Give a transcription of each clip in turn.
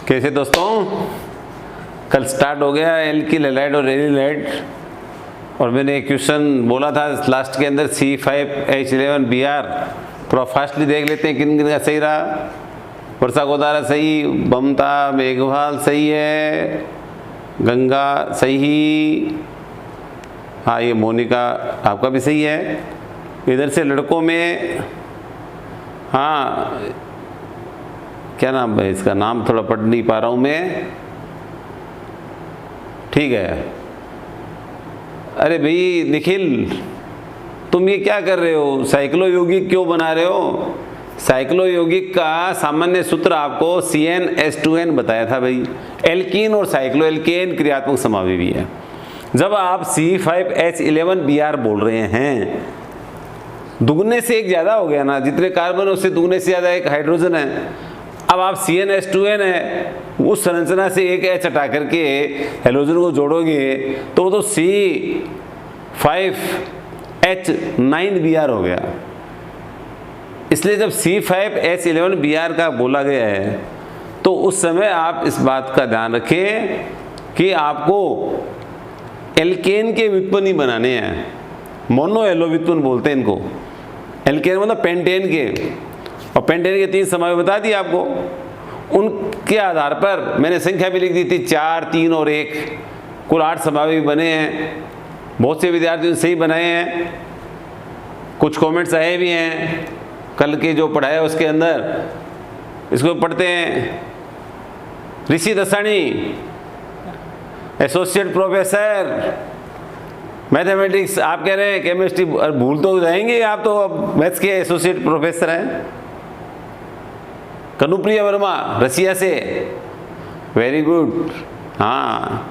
कैसे दोस्तों, कल स्टार्ट हो गया एल्किल हैलाइड और एल्डिहाइड और मैंने एक क्वेश्चन बोला था लास्ट के अंदर C5H11Br। थोड़ा फास्टली देख लेते हैं किन किन का सही रहा। वर्षा गोदारा सही, बमता मेघवाल सही है, गंगा सही, हाँ ये मोनिका आपका भी सही है। इधर से लड़कों में हाँ क्या नाम है इसका, नाम थोड़ा पढ़ नहीं पा रहा हूँ मैं, ठीक है। अरे भाई निखिल, तुम ये क्या कर रहे हो, साइक्लो यौगिक क्यों बना रहे हो? साइक्लो यौगिक का सामान्य सूत्र आपको CnH2n बताया था भाई। एल्कीन और साइक्लो एल्केन क्रियात्मक समावेशी है। जब आप C5H11Br बोल रहे हैं, दुगने से एक ज़्यादा हो गया ना, जितने कार्बन उससे दुगने से ज़्यादा एक हाइड्रोजन है। अब आप CnH2n है, उस संरचना से एक H हटा करके हेलोजन को जोड़ोगे तो वो तो C5H9Br हो गया। इसलिए जब C5H11Br का बोला गया है तो उस समय आप इस बात का ध्यान रखें कि आपको एल्केन के व्युत्पन्न बनाने हैं। मोनो एलो व्युत्पन्न बोलते हैं इनको। एल्केन मतलब पेंटेन के, और पेंटेन के 3 समावेश बता दिए आपको। उनके आधार पर मैंने संख्या भी लिख दी थी 4, 3 और 1, कुल 8 समावेश बने हैं। बहुत से विद्यार्थियों ने सही बनाए हैं, कुछ कमेंट्स आए भी हैं कल के जो पढ़ाया उसके अंदर। इसको पढ़ते हैं। ऋषि दसानी एसोसिएट प्रोफेसर मैथमेटिक्स, आप कह रहे हैं केमिस्ट्री भूल तो जाएंगे, आप तो अब मैथ्स के एसोसिएट प्रोफेसर हैं। कनुप्रिया वर्मा रसिया से, वेरी गुड। हाँ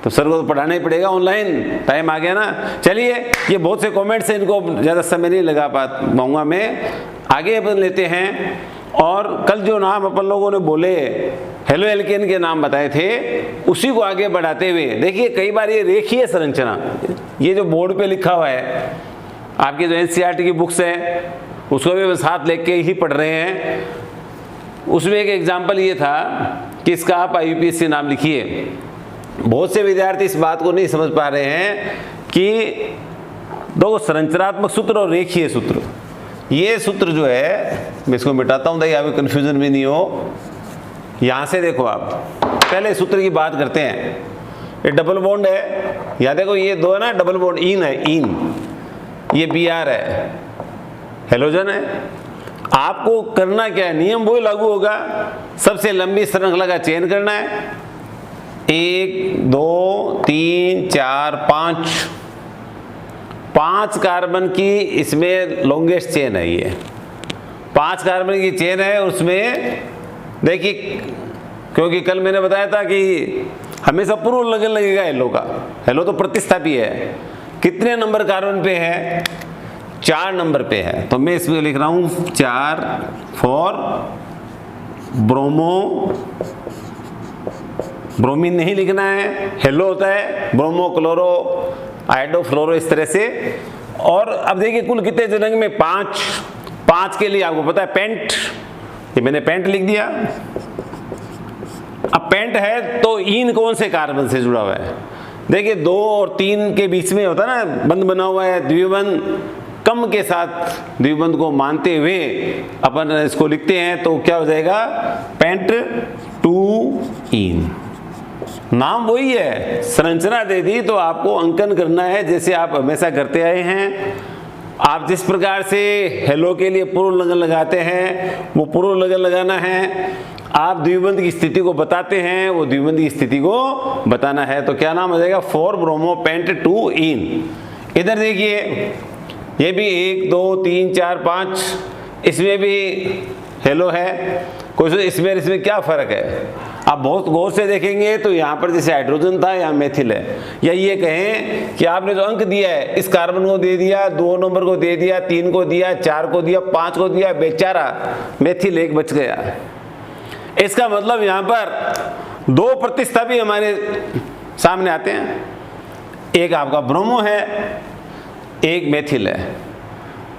तो सर को तो पढ़ाना ही पड़ेगा, ऑनलाइन टाइम आ गया ना। चलिए, ये बहुत से कमेंट्स हैं, इनको ज़्यादा समय नहीं लगा पाऊंगा मैं। आगे अपन लेते हैं। और कल जो नाम अपन लोगों ने बोले, हेलो एल्केन के नाम बताए थे, उसी को आगे बढ़ाते हुए देखिए, कई बार ये रेखीय संरचना, ये जो बोर्ड पे लिखा हुआ है, आपकी जो NCERT की बुक्स है उसको भी साथ लेके ही पढ़ रहे हैं। उसमें एक एग्जाम्पल ये था कि इसका आप IUPAC नाम लिखिए। बहुत से विद्यार्थी इस बात को नहीं समझ पा रहे हैं कि दो संरचनात्मक सूत्र और रेखीय सूत्र, ये सूत्र जो है, मैं इसको मिटाता हूँ ताकि आपको कन्फ्यूजन भी नहीं हो। यहाँ से देखो, आप पहले सूत्र की बात करते हैं। ये डबल बॉन्ड है, या देखो ये दो है ना, डबल बॉन्ड इन है, इन, ये Br है, हेलोजन है। आपको करना क्या है, नियम वही लागू होगा। सबसे लंबी श्रृंखला का चयन करना है। 1, 2, 3, 4, 5 कार्बन की इसमें लॉन्गेस्ट चेन है। ये 5 कार्बन की चेन है। उसमें देखिए, क्योंकि कल मैंने बताया था कि हमेशा पूर्व लगन लगेगा हेलो का। हेलो तो प्रतिस्थापी है। कितने नंबर कार्बन पे है? 4 नंबर पे है। तो मैं इसमें लिख रहा हूं 4 फॉर ब्रोमो, ब्रोमीन नहीं लिखना है, हेलो होता है, ब्रोमो क्लोरो आइडो फ्लोरो, इस तरह से। और अब देखिए कुल कितने जन्म में 5 के लिए आपको पता है पेंट, ये मैंने पेंट लिख दिया। अब पेंट है तो इन कौन से कार्बन से जुड़ा हुआ है? देखिए 2 और 3 के बीच में होता है ना, बंध बना हुआ है, द्विबंध कम के साथ द्विबंध को मानते हुए अपन इसको लिखते हैं, तो क्या हो जाएगा, पेंट 2 इन। नाम वही है, संरचना दे दी तो आपको अंकन करना है जैसे आप हमेशा करते आए हैं। आप जिस प्रकार से हेलो के लिए पूर्व लगन लगाते हैं वो पूर्व लगन लगाना है। आप द्विबंध की स्थिति को बताते हैं, वो द्विबंध की स्थिति को बताना है। तो क्या नाम हो जाएगा, 4 ब्रोमो पेंट 2 इन। इधर देखिए, ये भी 1, 2, 3, 4, 5, इसमें भी हेलो है। कोई इसमें क्या फर्क है? आप बहुत गौर से देखेंगे तो यहाँ पर जैसे हाइड्रोजन था, यहाँ मेथिल है। या ये कहें कि आपने जो अंक दिया है, इस कार्बन को दे दिया, 2 नंबर को दे दिया, 3 को दिया, 4 को दिया, 5 को दिया, बेचारा मेथिल 1 बच गया। इसका मतलब यहाँ पर 2 प्रतिस्थापी हमारे सामने आते हैं। एक आपका ब्रोमो है, एक मेथिल है।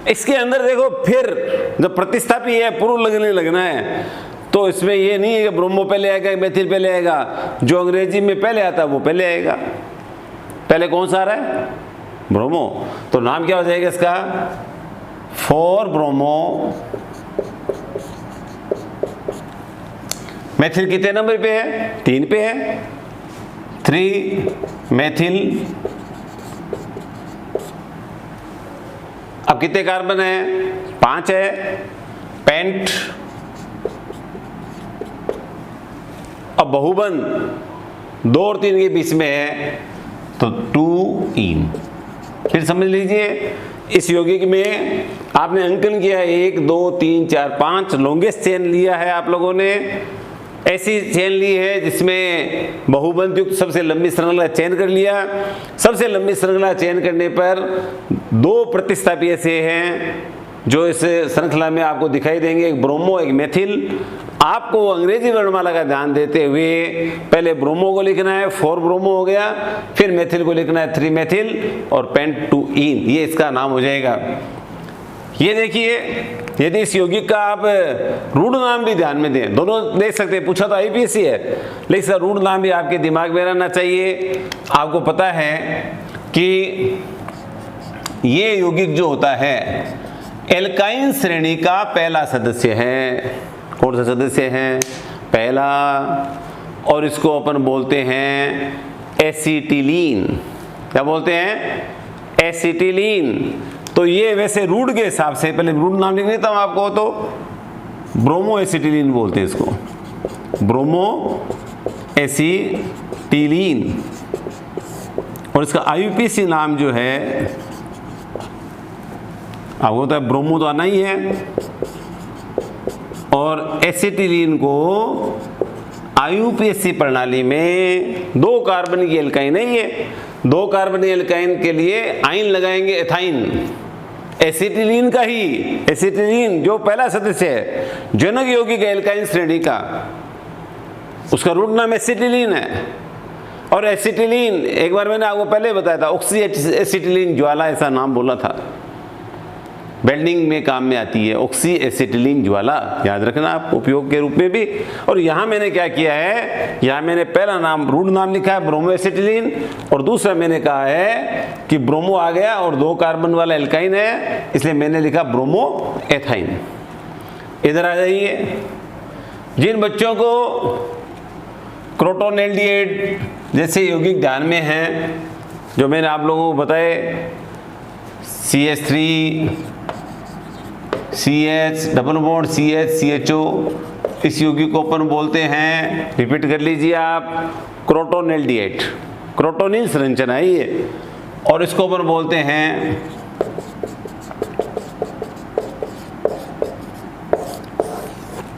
इसके अंदर देखो, फिर जब प्रतिस्थापी है, पूर्व लगने लगना है, तो तो इसमें ये नहीं है कि ब्रोमो पहले आएगा मेथिल पहले आएगा, जो अंग्रेजी में पहले आता है वो पहले आएगा। पहले कौन सा आ रहा है? ब्रोमो। तो नाम क्या हो जाएगा इसका? 4 ब्रोमो मेथिल कितने नंबर पे है? 3 पे है। 3 मेथिल। अब कितने कार्बन है? 5 है। पेंट। अब बहुबंध 2 और 3 के बीच में है तो 2 इन। फिर समझ लीजिए इस यौगिक में आपने अंकन किया 1 2 3 4 5 लॉन्गेस्ट चेन लिया है आप लोगों ने। ऐसी चेन ली है जिसमें बहुबंध युक्त सबसे लंबी श्रृंखला चयन कर लिया। सबसे लंबी श्रृंखला चयन करने पर 2 प्रतिस्थापी ऐसे हैं जो इस श्रृंखला में आपको दिखाई देंगे, एक ब्रोमो एक मेथिल। आपको अंग्रेजी वर्णमाला का ध्यान देते हुए पहले ब्रोमो को लिखना है, 4 ब्रोमो हो गया, फिर मेथिल को लिखना है 3 मेथिल और पेंट 2 इन, ये इसका नाम हो जाएगा। ये देखिए यदि इस यौगिक का आप रूढ़ नाम भी ध्यान में दें, दोनों देख सकते हैं, पूछा तो आईपीएससी है लेकिन इसका रूढ़ नाम भी आपके दिमाग में रहना चाहिए। आपको पता है कि ये यौगिक जो होता है एल्काइन श्रेणी का पहला सदस्य है। कौन सा सदस्य है? पहला। और इसको अपन बोलते हैं एसिटिलीन। क्या बोलते हैं? एसिटिलीन। तो ये वैसे रूढ़ के हिसाब से, पहले रूढ़ नाम लिख देता हूं आपको, तो ब्रोमो एसिटिलीन बोलते हैं इसको, ब्रोमो एसिटिलीन। और इसका आईयूपीएसी नाम जो है आपको तो ब्रोमो तो आना ही है, और एसिटिलीन को आईयूपीएसी प्रणाली में 2 कार्बन की एल्काइन है। ये 2 कार्बन एल्काइन के लिए आइन लगाएंगे एथाइन, एसिटिलीन का ही, एसिटिलीन जो पहला सदस्य है जनक यौगिक एल्काइन श्रेणी का, उसका रूट नाम एसिटिलीन है। और एसिटिलीन एक बार मैंने आपको पहले बताया था, ऑक्सी एसिटिलीन ज्वाला ऐसा नाम बोला था, वेल्डिंग में काम में आती है ऑक्सी एसिटिलीन ज्वाला, याद रखना आप उपयोग के रूप में भी। और यहाँ मैंने क्या किया है, यहाँ मैंने पहला नाम रूढ़ नाम लिखा है ब्रोमो एसिटिलीन, और दूसरा मैंने कहा है कि ब्रोमो आ गया और 2 कार्बन वाला एल्काइन है इसलिए मैंने लिखा ब्रोमो एथाइन। इधर आ जाइए, जिन बच्चों को क्रोटोनेल्डिएट जैसे यौगिक ध्यान में हैं, जो मैंने आप लोगों को बताए, CH3 CH double bond CH CHO, इस यौगिक को अपन बोलते हैं, रिपीट कर लीजिए आप, क्रोटोनेल्डिएट। क्रोटोनिल संरचना है ये, और इसको अपन बोलते हैं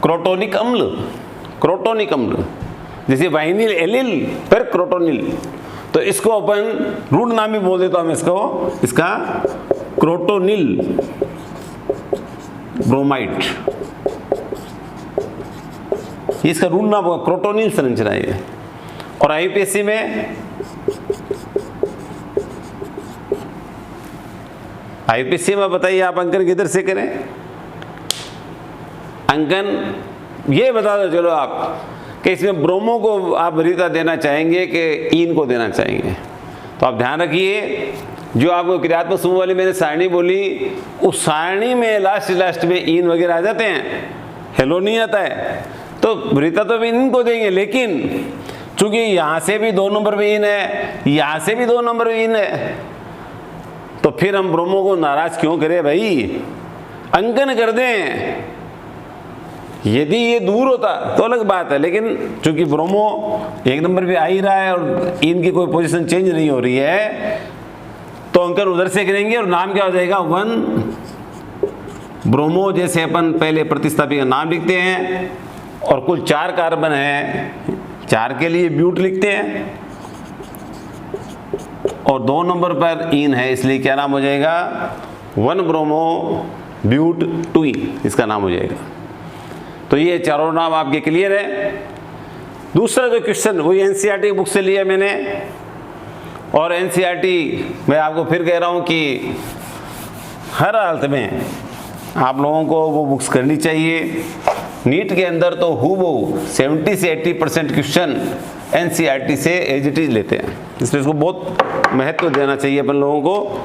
क्रोटोनिक अम्ल। क्रोटोनिक अम्ल जैसे वाइनिल एलिल पर क्रोटोनिल, तो इसको अपन रूढ़ नाम भी बोल देता हूं मैं इसको, इसका क्रोटोनिल ब्रोमाइड, ये इसका रूढ़ नाम होगा, क्रोटोनिल संरचना है। और आईयूपीएससी में बताइए आप अंकन किधर से करें? अंकन ये बता दो चलो आप कि इसमें ब्रोमो को आप वरीयता देना चाहेंगे कि इन को देना चाहेंगे। तो आप ध्यान रखिए, जो आपको क्रियात्मक समूह वाली मैंने सारणी बोली, उस सारणी में लास्ट में इन वगैरह आ जाते हैं, हेलो नहीं आता है, तो वरीयता तो भी इनको देंगे, लेकिन चूंकि यहाँ से भी 2 नंबर पे इन है, यहाँ से भी 2 नंबर पे इन है, तो फिर हम ब्रोमो को नाराज क्यों करें भाई, अंकन कर दें। यदि ये दूर होता तो अलग बात है, लेकिन चूंकि ब्रोमो 1 नंबर पे आ ही रहा है और इनकी कोई पोजीशन चेंज नहीं हो रही है, तो अंकन उधर से करेंगे और नाम क्या हो जाएगा 1 ब्रोमो। जैसे अपन पहले प्रतिस्थापी का नाम लिखते हैं और कुल 4 कार्बन है, 4 के लिए ब्यूट लिखते हैं, और 2 नंबर पर इन है इसलिए क्या नाम हो जाएगा 1 ब्रोमो ब्यूट 2 इन, इसका नाम हो जाएगा। तो ये चारों नाम आपके क्लियर है। दूसरा जो क्वेश्चन वही एनसीईआरटी बुक से लिया मैंने, और एनसीईआरटी मैं आपको फिर कह रहा हूँ कि हर हालत में आप लोगों को वो बुक्स करनी चाहिए। नीट के अंदर तो हूबहू 70 से 80% क्वेश्चन एनसीईआरटी से एज इट इज लेते हैं, इसलिए इसको बहुत महत्व देना चाहिए अपन लोगों को।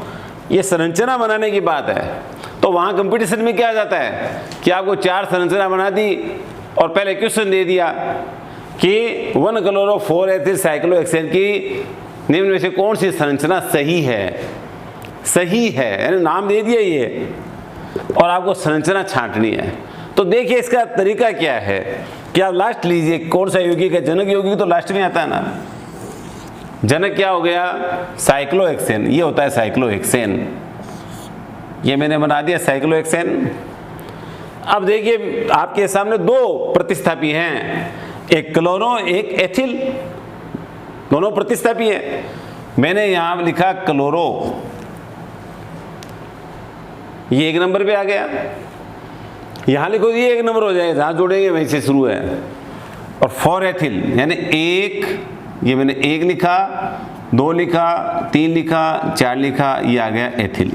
ये संरचना बनाने की बात है, तो वहाँ कंपटीशन में क्या आ जाता है कि आपको 4 संरचना बना दी और पहले क्वेश्चन दे दिया कि 1-chloro-4-ethyl साइक्लोहेक्सेन की निम्न में से कौन सी संरचना सही है, सही है, यानी नाम दे दिया ये, और आपको संरचना छांटनी है। तो देखिए इसका तरीका क्या है कि आप लास्ट लीजिए, कौन सा यौगिक है, जनक यौगिक तो लास्ट में आता है ना। जनक क्या हो गया, साइक्लोहेक्सेन, ये होता है साइक्लोहेक्सेन, ये मैंने बना दिया साइक्लोहेक्सेन। अब देखिए आपके सामने 2 प्रतिस्थापी हैं, एक क्लोरो एक एथिल, दोनों प्रतिस्थापी है। मैंने यहां लिखा क्लोरो, ये 1 नंबर पे आ गया, यहां लिखो ये 1 नंबर हो जाएगा, जहां जोड़ेंगे वहीं से शुरू है। और 4 एथिल यानी 1, ये मैंने 1 लिखा, 2 लिखा, 3 लिखा, 4 लिखा, ये आ गया एथिल।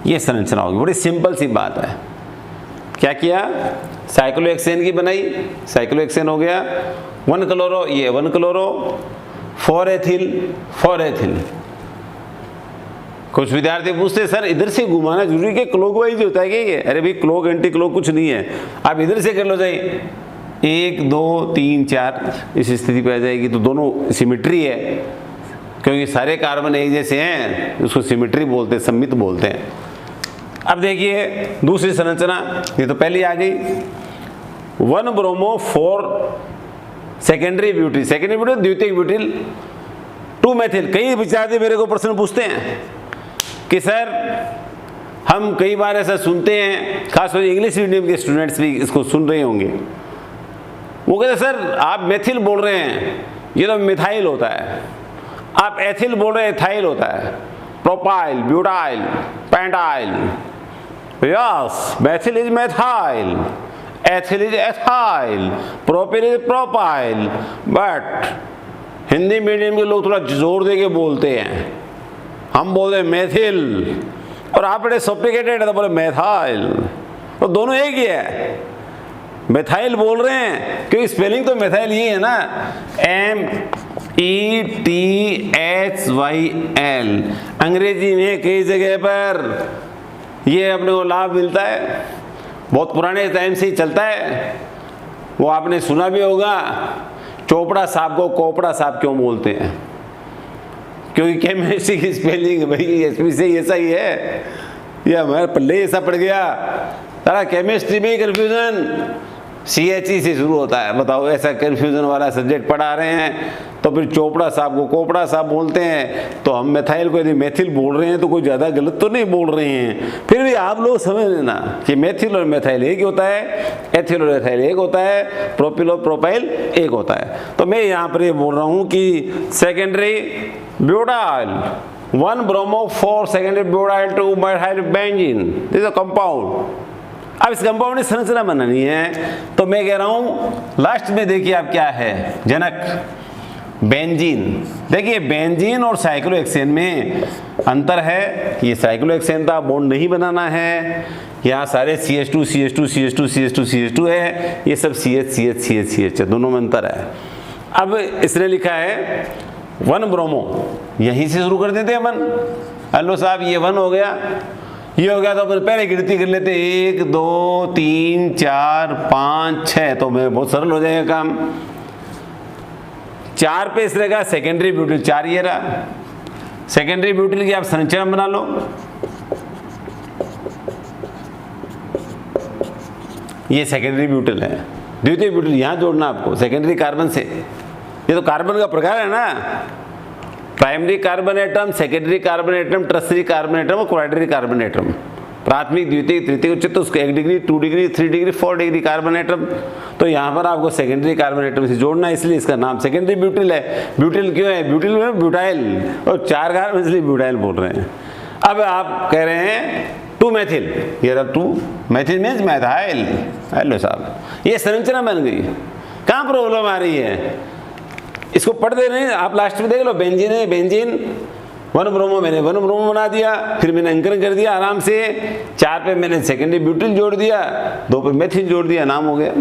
ये संरचना होगी, बड़ी सिंपल सी बात है। क्या किया, साइक्लोहेक्सेन की बनाई, साइक्लोहेक्सेन हो गया, 1-chloro, ये 1-chloro, 4 एथिल। कुछ विद्यार्थी पूछते हैं सर इधर से घुमाना जरूरी कि क्लॉकवाइज होता है क्या ये? अरे भाई क्लॉक एंटी क्लॉक कुछ नहीं है, आप इधर से कर लो जाइए, 1 2 3 4 इस स्थिति पे आ जाएगी। तो दोनों सिमेट्री है, क्योंकि सारे कार्बन एक जैसे हैं, उसको सिमेट्री बोलते हैं, सममित बोलते हैं। अब देखिए दूसरी संरचना, ये तो पहली आ गई, 1-bromo-4 secondary butyl, secondary butyl द्वितीयक ब्यूटिल 2-methyl। कई विद्यार्थी मेरे को प्रश्न पूछते हैं कि सर हम कई बार ऐसा सुनते हैं, खासकर इंग्लिश मीडियम के स्टूडेंट्स भी इसको सुन रहे होंगे, वो कहते हैं सर आप मेथिल बोल रहे हैं, ये तो मिथाइल होता है, आप एथिल बोल रहे हैं, एथाइल होता है, propyl, butyl, pentyl. Yes, methyl is methyl, ethyl is ethyl, propyl is propyl, but Hindi medium के लोग थोड़ा जोर दे के बोलते हैं, हम बोलते हैं मेथिल, और आप बड़े सोफिस्टिकेटेड है तो बोले मेथाइल, तो दोनों एक ही है, मेथाइल बोल रहे हैं क्योंकि स्पेलिंग तो मेथाइल ही है ना, METHYL। अंग्रेजी में कई जगह पर ये अपने को लाभ मिलता है, बहुत पुराने टाइम से ही चलता है। वो आपने सुना भी होगा, चोपड़ा साहब को कोपड़ा साहब क्यों बोलते हैं, क्योंकि केमिस्ट्री की स्पेलिंग भाई एसपी से ऐसा ही है, ये हमारे पल्ले ऐसा पड़ गया, सारा केमिस्ट्री में कन्फ्यूजन CHE से शुरू होता है। बताओ, ऐसा कन्फ्यूजन वाला सब्जेक्ट पढ़ा रहे हैं तो फिर चोपड़ा साहब को कोपड़ा साहब बोलते हैं, तो हम मेथाइल को यदि मेथिल बोल रहे हैं तो कोई ज़्यादा गलत तो नहीं बोल रहे हैं। फिर भी आप लोग समझ लेना कि मेथिल और मेथाइल एक होता है, एथिल और एथाइल एक होता है, प्रोपिल और प्रोपाइल एक होता है। तो मैं यहाँ पर ये बोल रहा हूँ कि secondary butyl 1-bromo-4 secondary butyl 2-methyl benzene, this is compound. अब इस कंपाउंड की संरचना बनानी है, तो मैं कह रहा हूं लास्ट में देखिए आप क्या है, जनक बेंजीन। देखिए बेंजीन और साइक्लोहेक्सेन में अंतर है, ये साइक्लोहेक्सेन था, बॉन्ड नहीं बनाना है, यहाँ सारे CH2 CH2 CH2 CH2 CH2 है, ये सब CH CH CH CH है, दोनों में अंतर है। अब इसने लिखा है 1-bromo, यहीं से शुरू कर देते हैं अपन। हेलो साहब ये 1 हो गया, ये हो गया, तो अपन पहले गिनती कर लेते, 1 2 3 4 5 6, तो मैं बहुत सरल हो जाएगा काम। 4 पे इस रहेगा सेकेंडरी ब्यूटिल, 4 ये रहा सेकेंडरी ब्यूटिल की आप संरचना बना लो। ये सेकेंडरी ब्यूटिल है, द्वितीय ब्यूटिल यहां जोड़ना आपको सेकेंडरी कार्बन से, ये तो कार्बन का प्रकार है ना, primary carbon atom, secondary carbon atom, tertiary carbon atom और क्वाड्री कार्बन एटम। प्राथमिक, द्वितीय, तृतीय, उच्च, तो उसको 1 degree 2 degree 3 degree 4 degree carbon atom, तो यहाँ पर आपको सेकेंडरी कार्बन एटम से जोड़ना है, इसलिए इसका नाम सेकेंडरी ब्यूटिल है। ब्यूटिल क्यों है, ब्यूटिल में ब्यूटाइल, और 4 कार्बन इसलिए ब्यूटाइल बोल रहे हैं। अब आप कह रहे हैं 2-methyl, ये 2-methyl मीन्स मैथाइल। हेलो साहब, ये संरचना बन गई, कहाँ प्रॉब्लम आ रही है, इसको पढ़ दे रहे हैं आप, लास्ट में देख लो, बेंजीन है, बेंजीन 1 ब्रोमो मैंने 1 ब्रोमो बना दिया, फिर मैंने अंकन कर दिया आराम से। 4 पे मैंने सेकेंडरी ब्यूटिल जोड़ दिया, 2 पे मेथिल जोड़ दिया, नाम हो गया।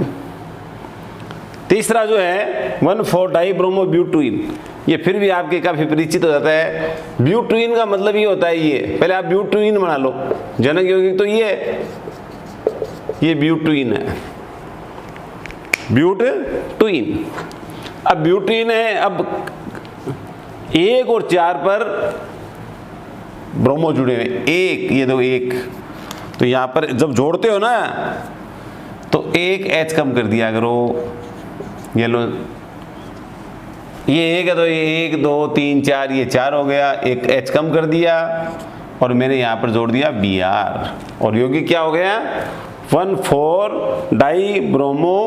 तीसरा जो है 1,4 ब्रोमो ब्यूटुइन, ये फिर भी आपके काफी परिचित हो जाता है। ब्यूटुइन का मतलब ये होता है, ये पहले आप ब्यूटुइन बना लो, जनक यौगिक तो ये ब्यूटुइन है, ब्यूटुइन। अब ब्यूटुइन है, अब 1 और 4 पर ब्रोमो जुड़े हुए, 1 ये दो 1, तो यहाँ पर जब जोड़ते हो ना तो 1 H कम कर दिया करो, ये लो, ये 1 है तो ये 1 2 3 4, ये 4 हो गया, 1 H कम कर दिया और मैंने यहाँ पर जोड़ दिया Br, और यौगिक क्या हो गया 1,4 ब्रोमो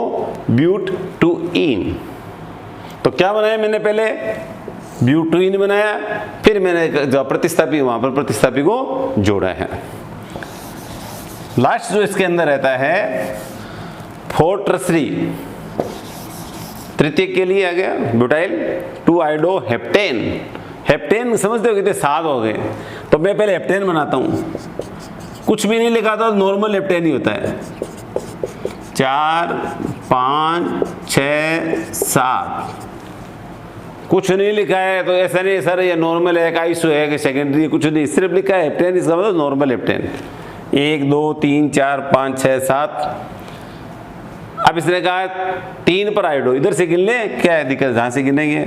ब्यूटुइन। तो क्या बनाया मैंने, पहले ब्यूटुइन बनाया, फिर मैंने जो प्रतिस्थापी वहां पर प्रतिस्थापी को जोड़ा है। लास्ट जो इसके अंदर रहता है 4 टर्सरी, तृतीय के लिए आ गया ब्यूटाइल 2-आइडोहेप्टेन। हेप्टेन समझते हो कितने 7 हो गए, तो मैं पहले हेप्टेन बनाता हूँ, कुछ भी नहीं लिखा था, नॉर्मल हेप्टेन ही होता है। 4 5 6 7, कुछ नहीं लिखा है तो ऐसा नहीं सर ये नॉर्मल है, आइसो है कि सेकेंडरी, कुछ नहीं, सिर्फ लिखा है हेप्टेन, इसका मतलब नॉर्मल हेप्टेन। 1 2 3 4 5 6 7। अब इसने कहा 3 पर आइडो, इधर से गिन ले, क्या है दिक्कत, जहाँ से गिनेंगे,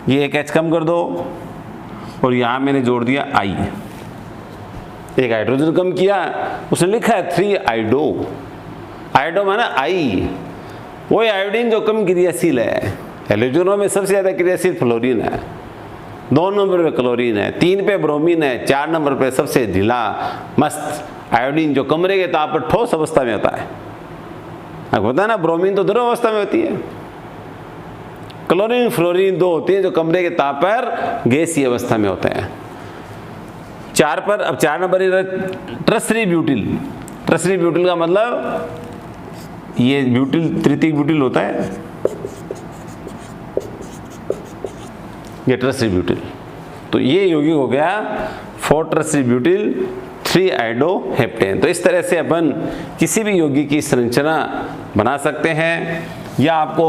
ये 1 H कम कर दो और यहाँ मैंने जोड़ दिया I, 1 हाइड्रोजन कम किया, उसने लिखा है 3 आइडो, आइडो माना I, वही आयोडीन जो कम क्रियाशील है। हेलोजनों में सबसे ज़्यादा क्रियाशील फ्लोरीन है, 2 नंबर पे क्लोरीन है, 3 पे ब्रोमीन है, 4 नंबर पे सबसे ढीला मस्त आयोडीन जो कमरे के ताप पर ठोस अवस्था में होता है। आपको पता है ना, ब्रोमीन तो द्रव अवस्था में होती है, क्लोरीन फ्लोरीन 2 होती है जो कमरे के ताप पर गैसीय अवस्था में होते हैं। 4 पर, अब 4 number tertiary butyl, tertiary butyl का मतलब ये ब्यूटिल तृतीय ब्यूटिल होता है, ये टर्सरी ब्यूटिल, तो ये यौगिक हो गया 4 टर्सरी ब्यूटिल 3 आइडोहेप्टेन। तो इस तरह से अपन किसी भी यौगिक की संरचना बना सकते हैं, या आपको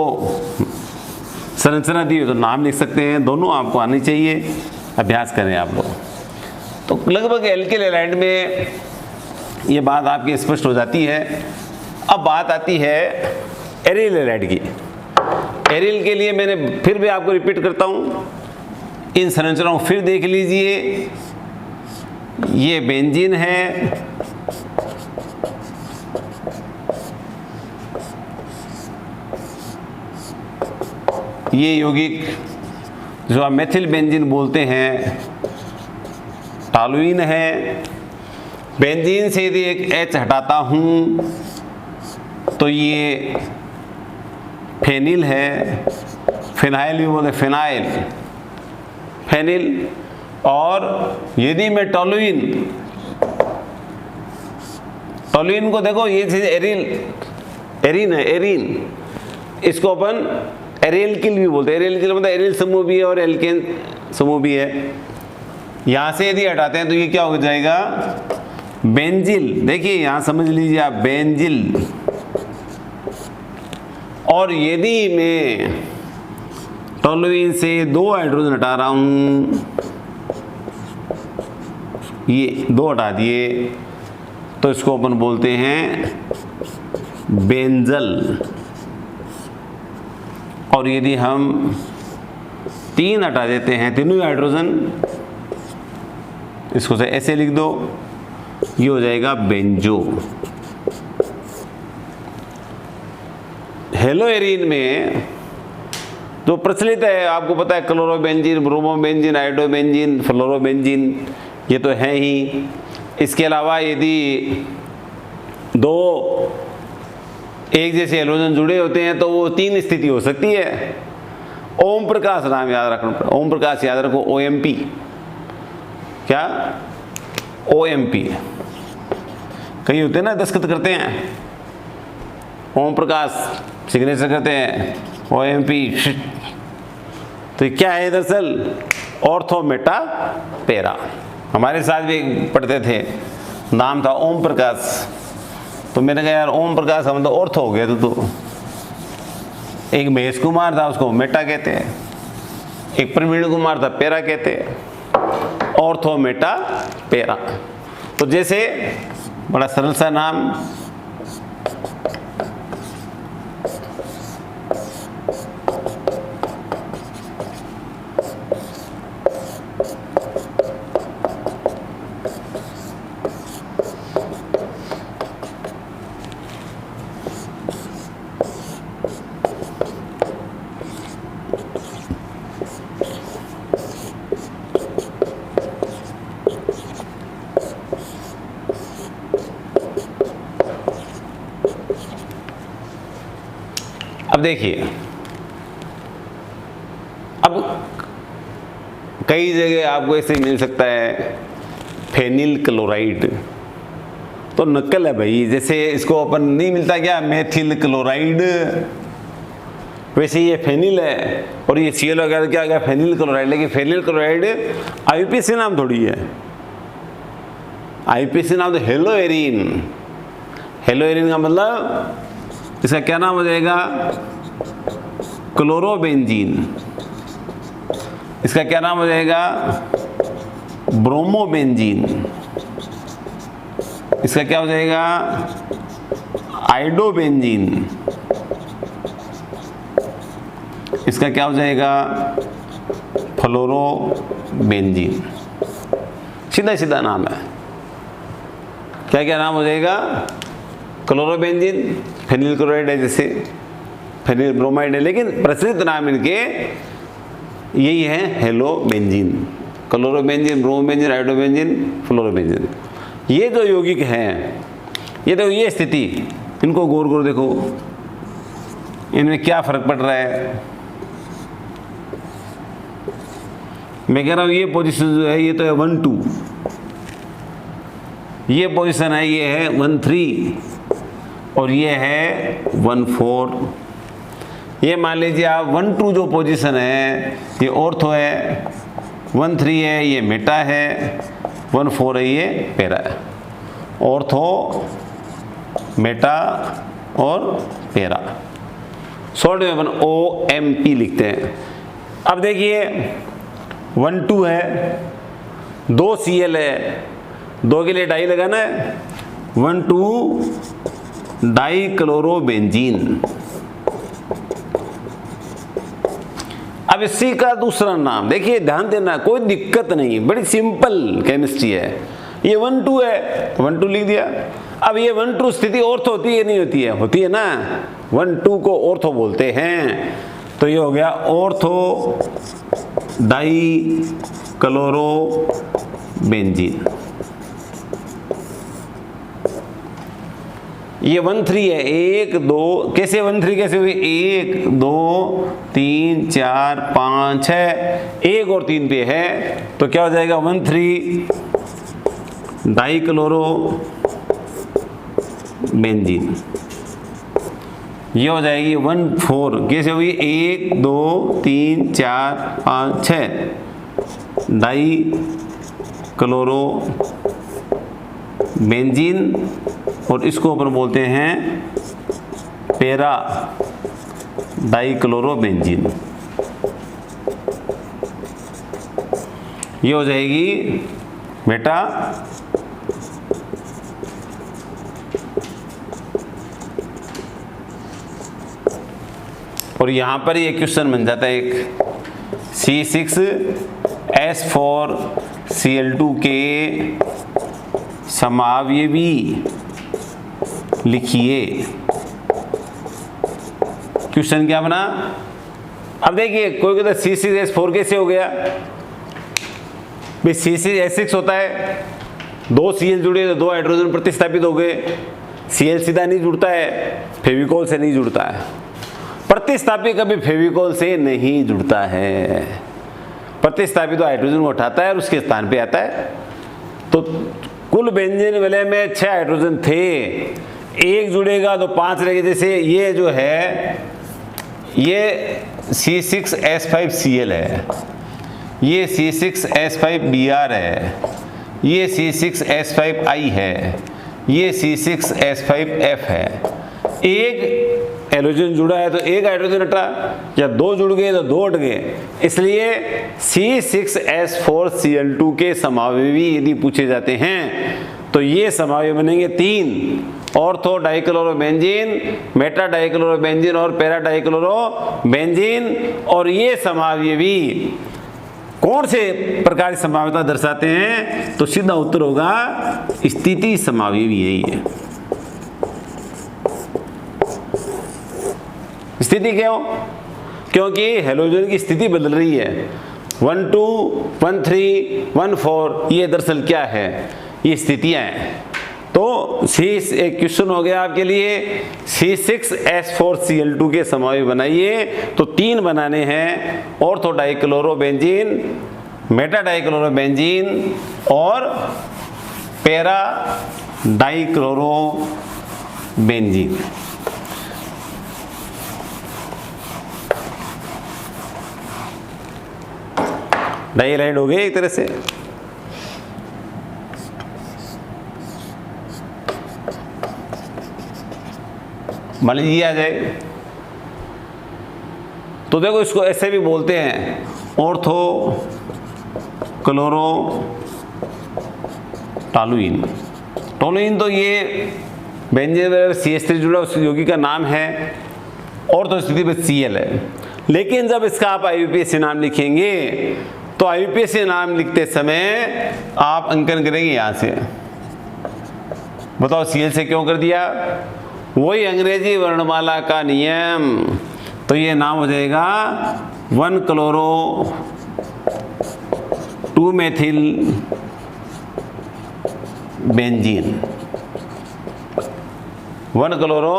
संरचना दी हो तो नाम लिख सकते हैं, दोनों आपको आनी चाहिए, अभ्यास करें आप लोग। तो लगभग एल्किल हैलाइड में ये बात आपकी स्पष्ट हो जाती है। अब बात आती है एरिल हैलाइड की। एरिल के लिए मैंने फिर भी आपको रिपीट करता हूँ, इन संरचनाओं को फिर देख लीजिए। ये बेंजीन है, ये यौगिक जो आप मेथिल बेंजीन बोलते हैं टॉलुइन है। बेंजीन से यदि एक H हटाता हूँ तो ये फेनिल है, फिनाइल भी बोलते, फिनाइल फेनिल। और यदि मैं टॉलुइन को देखो, ये चीज एरिन है, एरिन, इसको अपन एरिल्किल भी बोलते हैं। एरिल्किल मतलब एरिल समूह भी है और एल्केन समूह भी है। यहां से यदि हटाते हैं तो ये क्या हो जाएगा, बेंजिल। देखिए यहां समझ लीजिए आप, बेंजिल। और यदि मैं टॉलुइन से 2 हाइड्रोजन हटा रहा हूं, ये 2 हटा दिए, तो इसको अपन बोलते हैं बेंजल। और यदि हम 3 हटा देते हैं, तीनों हाइड्रोजन, इसको से ऐसे लिख दो, ये हो जाएगा बेंजो। हेलोएरिन में जो प्रचलित है, आपको पता है, क्लोरोबेंजीन, ब्रोमोबेंजीन, आइडोबेंजीन, फ्लोरोबेंजीन, ये तो है ही। इसके अलावा यदि 2 एक जैसे हेलोजन जुड़े होते हैं तो वो 3 स्थिति हो सकती है। ओम प्रकाश नाम याद रखना, ओम प्रकाश याद रखो, OMP। क्या? OMP। कई होते हैं ना, दस्तखत करते हैं, ओम प्रकाश सिग्नेचर करते हैं, OMP। तो क्या है दरअसल, ऑर्थो मेटा पैरा। हमारे साथ भी पढ़ते थे, नाम था ओम प्रकाश, तो मैंने कहा यार ओम प्रकाश हम तो ऑर्थो हो गया। तो एक महेश कुमार था, उसको मेटा कहते हैं, एक प्रवीण कुमार था, पैरा कहते हैं, ऑर्थो मेटा पैरा। तो जैसे बड़ा सरल सा नाम, अब देखिए, अब कई जगह आपको ऐसे मिल सकता है फेनिल क्लोराइड, तो नकल है भाई। जैसे इसको अपन नहीं मिलता क्या मेथिल क्लोराइड, वैसे ये फेनिल है और ये सीएल वगैरह क्या गया फेनिल क्लोराइड। लेकिन फेनिल क्लोराइड आईपीसी नाम थोड़ी है, आईपीसी नाम तो हेलोएरिन। हेलोएरिन का मतलब इसका क्या नाम हो जाएगा, क्लोरोबेंजीन। इसका क्या नाम हो जाएगा, ब्रोमोबेंजीन। इसका क्या हो जाएगा, आइडोबेंजीन। इसका क्या हो जाएगा, फ्लोरोबेंजीन। सीधा सीधा नाम है। क्या क्या नाम हो जाएगा, क्लोरोबेंजीन फेनिल क्लोराइड है, जैसे फेनिल ब्रोमाइड है, लेकिन प्रचलित नाम इनके यही है halobenzene. Chlorobenzene, bromobenzene, iodobenzene, fluorobenzene. ये जो यौगिक हैं, ये देखो ये स्थिति, इनको गौर गौर देखो, इनमें क्या फर्क पड़ रहा है। मैं कह रहा हूं ये पोजीशन जो है ये तो है 1 2, ये पोजीशन है ये है 1 3 और ये है 1 4। ये मान लीजिए आप 1 2 जो पोजीशन है ये ऑर्थो है, 1 3 है ये मेटा है, 1 4 है ये पैरा है। ऑर्थो, मेटा और पैरा, शॉर्ट में अपन OMP लिखते हैं। अब देखिए 1 2 है, 2 Cl है, 2 के लिए डाई लगाना है, 1 2 डाई क्लोरोबेंजीन। अब इसी का दूसरा नाम देखिए, ध्यान देना, कोई दिक्कत नहीं, बड़ी सिंपल केमिस्ट्री है। ये 1 2 है, 1 2 लिख दिया। अब ये 1 2 स्थिति ऑर्थो होती है नहीं होती है, होती है ना, 1 2 को ऑर्थो बोलते हैं। तो ये हो गया ऑर्थो डाई क्लोरोबेंजीन। ये 1 3 है, 1 2, कैसे 1 3 कैसे हुई, 1 2 3 4 5 6, 1 और 3 पे है, तो क्या हो जाएगा 1 3 डाई क्लोरोबेंजीन। ये हो जाएगी 1 4, कैसे हुई, 1 2 3 4 5 6 डाई क्लोरोबेंजीन, और इसको अपन बोलते हैं पैरा डाइक्लोरोबेंजीन। ये हो जाएगी बेटा और यहां पर ये क्वेश्चन बन जाता है एक C6H4Cl2 के समावयवी लिखिए। क्वेश्चन क्या बना, अब देखिए कोई कहता है C6H4 कैसे हो गया भाई, C6H6 होता है, 2 Cl जुड़े तो 2 हाइड्रोजन प्रतिस्थापित हो गए। Cl सीधा नहीं जुड़ता है, फेविकोल से नहीं जुड़ता है, प्रतिस्थापित कभी फेविकोल से नहीं जुड़ता है। प्रतिस्थापित तो हाइड्रोजन को उठाता है और उसके स्थान पे आता है। तो कुल बेंजीन विलय में 6 हाइड्रोजन थे, एक जुड़ेगा तो 5 रहेंगे। जैसे ये जो है ये C6H5Cl है, ये C6H5Br है, ये C6H5I है, ये C6H5F है। एक हैलोजन जुड़ा है तो एक हाइड्रोजन हटा, या दो जुड़ गए तो दो हट गए। इसलिए C6H4Cl2 के समावयवी यदि पूछे जाते हैं तो ये समावयव बनेंगे 3, ऑर्थो डाइक्लोरोबेंजीन, मेटा डाइक्लोरोबेंजीन और पैरा डाइक्लोरोबेंजीन। और ये समावयवी कौन से प्रकार की समावयवता दर्शाते हैं? तो सीधा उत्तर होगा स्थिति समावयवी यही है। स्थिति क्यों? क्योंकि हेलोजन की स्थिति बदल रही है। 1 2 1 3 1 4 ये दरअसल क्या है? ये स्थितियां हैं। तो एक क्वेश्चन हो गया आपके लिए, C6H4Cl2 के समावयव बनाइए। तो 3 बनाने हैं, ऑर्थो डाइक्लोरोबेंजीन, मेटा डाइक्लोरोबेंजीन और पैरा डाइक्लोरोबेंजीन। डाइलाइड हो गए एक तरह से। मान लीजिए आ जाए तो देखो इसको ऐसे भी बोलते हैं, ऑर्थो क्लोरो टॉलुइन। टॉलुइन तो ये बेंजीन CH3 जुड़ा उस यौगिक का नाम है, ऑर्थो स्थिति में Cl है। लेकिन जब इसका आप IUPAC नाम लिखेंगे तो IUPAC नाम लिखते समय आप अंकन करेंगे यहाँ से। बताओ Cl से क्यों कर दिया? वही अंग्रेजी वर्णमाला का नियम। तो ये नाम हो जाएगा 1 chloro 2 methyl benzene. 1 chloro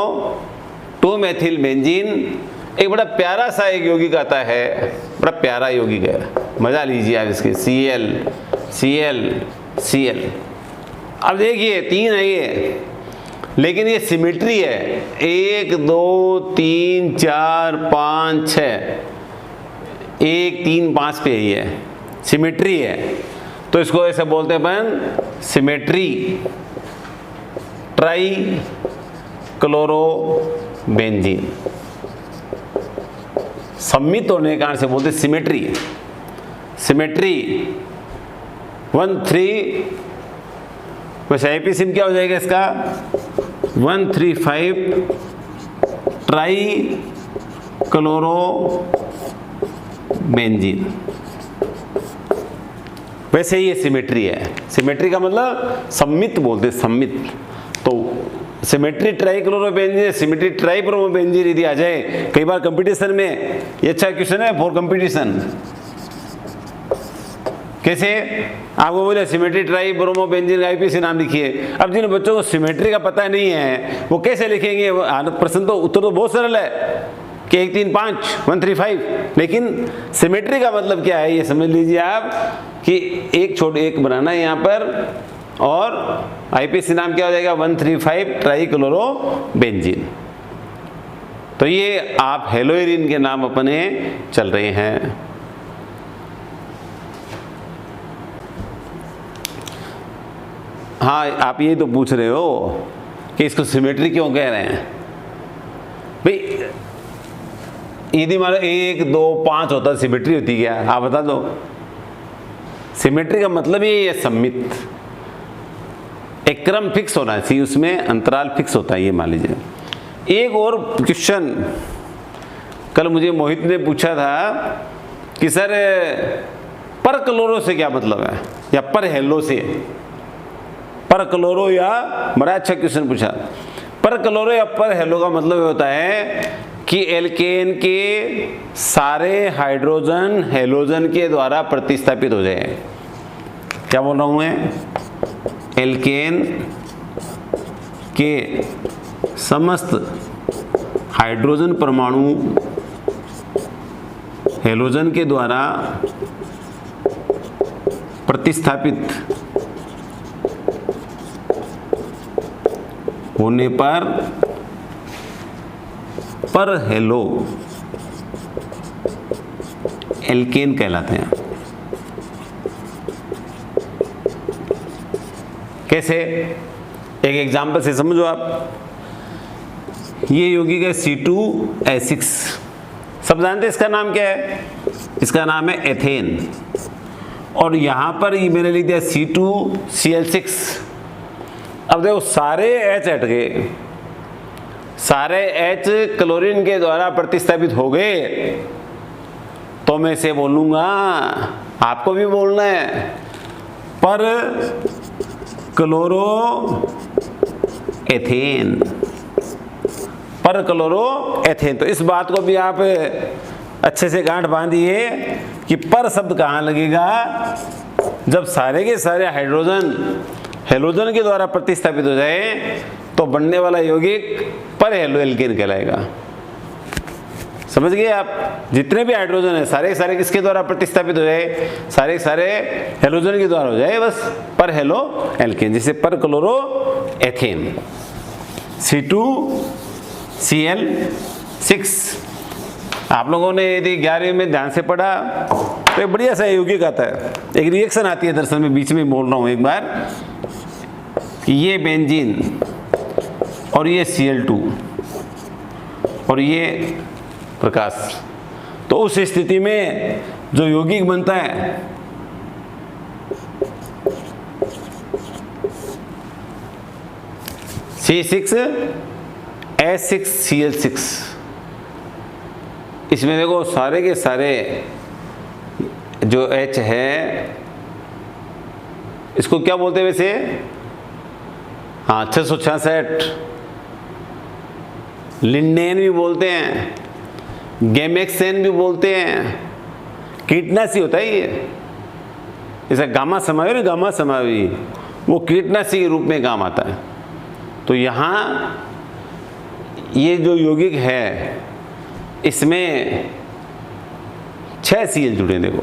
2 methyl benzene. एक बड़ा प्यारा सा एक यौगिक आता है, बड़ा प्यारा यौगिक है, मजा लीजिए आप इसके। Cl Cl Cl। अब देखिए 3 है ये, लेकिन ये सिमेट्री है। 1 2 3 4 5 6, 1 3 5 पे ही है, सिमेट्री है। तो इसको ऐसे बोलते हैं अपन सिमेट्री ट्राई क्लोरोबेंजीन। सम्मित होने के कारण से बोलते सिमेट्री। सिमेट्री 1 3, वैसे आईपीसिम क्या हो जाएगा इसका? 135 ट्राई क्लोरोबेंजीन। वैसे ही ये सिमेट्री है। सिमेट्री का मतलब सम्मित बोलते, सम्मित। तो symmetry try chlorobenzene, symmetry try bromobenzene यदि आ जाए, कई बार कंपटीशन में ये अच्छा क्वेश्चन है फॉर कंपटीशन। कैसे? आपको बोले सिमेट्री ट्राई ब्रोमोबेंजीन आईपीसी नाम लिखिए। अब जिन बच्चों को सिमेट्री का पता नहीं है वो कैसे लिखेंगे? प्रश्न तो उत्तर तो बहुत सरल है कि 1 3 5 1 3 5, लेकिन सिमेट्री का मतलब क्या है ये समझ लीजिए आप कि एक बनाना है यहाँ पर, और आईपीसी नाम क्या हो जाएगा? 135 ट्राई क्लोरोबेंजीन। तो ये आप हेलोइरिन के नाम अपने चल रहे हैं। हाँ, आप ये तो पूछ रहे हो कि इसको सिमेट्री क्यों कह रहे हैं भाई? यदि मान लो 1 2 5 होता है, सिमेट्री होती क्या? आप बता दो। सिमेट्री का मतलब ये सम्मित, एक क्रम फिक्स होना चाहिए, उसमें अंतराल फिक्स होता है। ये मान लीजिए एक और क्वेश्चन कल मुझे मोहित ने पूछा था कि सर पर क्लोरो से क्या मतलब है, या पर हेलो से। पर क्लोरो या, बड़ा अच्छा क्वेश्चन पूछा। पर क्लोरो या पर हेलो का मतलब होता है कि एल्केन के सारे हाइड्रोजन हेलोजन के द्वारा प्रतिस्थापित हो जाए। क्या बोल रहा हूं मैं? एल्केन के समस्त हाइड्रोजन परमाणु हेलोजन के द्वारा प्रतिस्थापित होने पर हेलो एल्केन कहलाते हैं। कैसे, एक एग्जाम्पल से समझो आप। ये यौगिक है C2H6, सब जानते हैं इसका नाम क्या है, इसका नाम है एथेन। और यहाँ पर ये मैंने लिख दिया C2Cl6। अब देखो सारे H हट गए, सारे H क्लोरीन के द्वारा प्रतिस्थापित हो गए, तो मैं इसे बोलूँगा, आपको भी बोलना है, पर क्लोरो एथेन, पर क्लोरो एथेन। तो इस बात को भी आप अच्छे से गांठ बांधिए कि पर शब्द कहाँ लगेगा, जब सारे के सारे हाइड्रोजन हेलोजन के द्वारा प्रतिस्थापित हो जाए तो बनने वाला यौगिक पर हेलो एल्केन कहलाएगा। समझ गए आप, जितने भी हाइड्रोजन है सारे सारे किसके द्वारा प्रतिस्थापित हो जाए, सारे सारे हेलोजन के द्वारा हो जाए, बस पर हेलो एल्केन, जैसे पर क्लोरो एथेन C2Cl6। आप लोगों ने यदि 11वीं में ध्यान से पढ़ा तो एक बढ़िया सा यौगिक आता है, एक रिएक्शन आती है, दरअसल में बीच में बोल रहा हूँ एक बार, ये बेंजीन और ये Cl2 और ये प्रकाश। तो उस स्थिति में जो यौगिक बनता है C6H6Cl6, इसमें देखो सारे के सारे जो H है इसको क्या बोलते हैं वैसे, हाँ 666 लिंडेन भी बोलते हैं, गैमेक्सेन भी बोलते हैं, कीटनाशी होता है ये, जैसे गामा समावी और गामा समावी, वो कीटनाशी के रूप में काम आता है। तो यहाँ ये जो यौगिक है इसमें 6 Cl जुड़े, देखो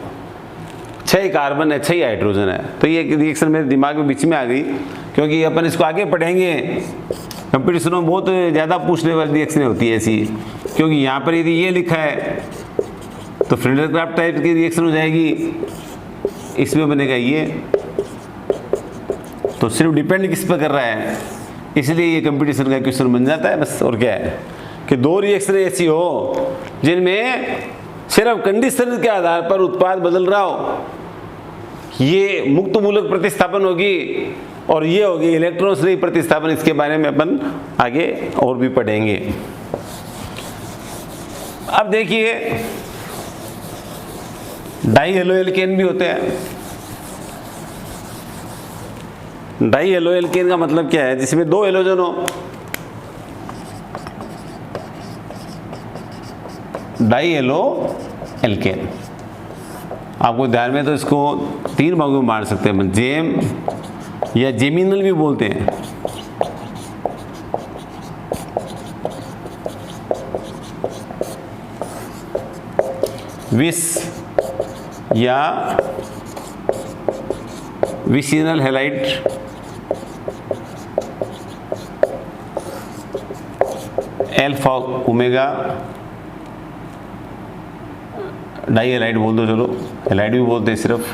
6 कार्बन है, 6 हाइड्रोजन है। तो ये रिएक्शन मेरे दिमाग में बीच में आ गई, क्योंकि अपन इसको आगे पढ़ेंगे, कंपटीशन में बहुत ज़्यादा पूछने वाली रिएक्शन होती है ऐसी, क्योंकि यहाँ पर यदि ये लिखा है तो फ्रेंडरक्राफ्ट टाइप की रिएक्शन हो जाएगी, इसमें बनेगा ये, तो सिर्फ डिपेंड किस पर कर रहा है, इसलिए ये कंपटीशन का क्वेश्चन बन जाता है बस। और क्या है कि 2 रिएक्शन ऐसी हो जिनमें सिर्फ कंडीशन के आधार पर उत्पाद बदल रहा हो, ये मुक्त मूलक प्रतिस्थापन होगी और ये होगी इलेक्ट्रॉन श्रेणी प्रतिस्थापन। इसके बारे में अपन आगे और भी पढ़ेंगे। अब देखिए डाई हेलो एल्केन भी होते हैं। डाई हेलो एल्केन का मतलब क्या है, जिसमें 2 हेलोजन हो, डाई हेलो एल्केन। आपको ध्यान में तो इसको 3 भागों में बांट सकते हैं, जेम या जेमिनल भी बोलते हैं। विस या vicinal halide, alpha omega, di halide बोल दो, चलो हैलाइड भी बोलते हैं सिर्फ,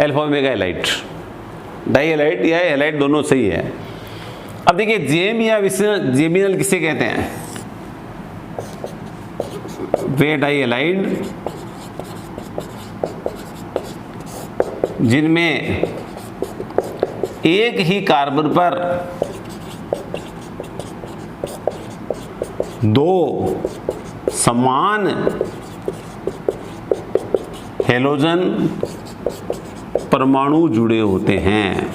alpha omega halide, di halide या हैलाइड दोनों सही है। अब देखिए जेम या विसिनल, जेमिनल किसे कहते हैं, वे डाई हैलाइड जिनमें एक ही कार्बन पर 2 समान हेलोजन परमाणु जुड़े होते हैं।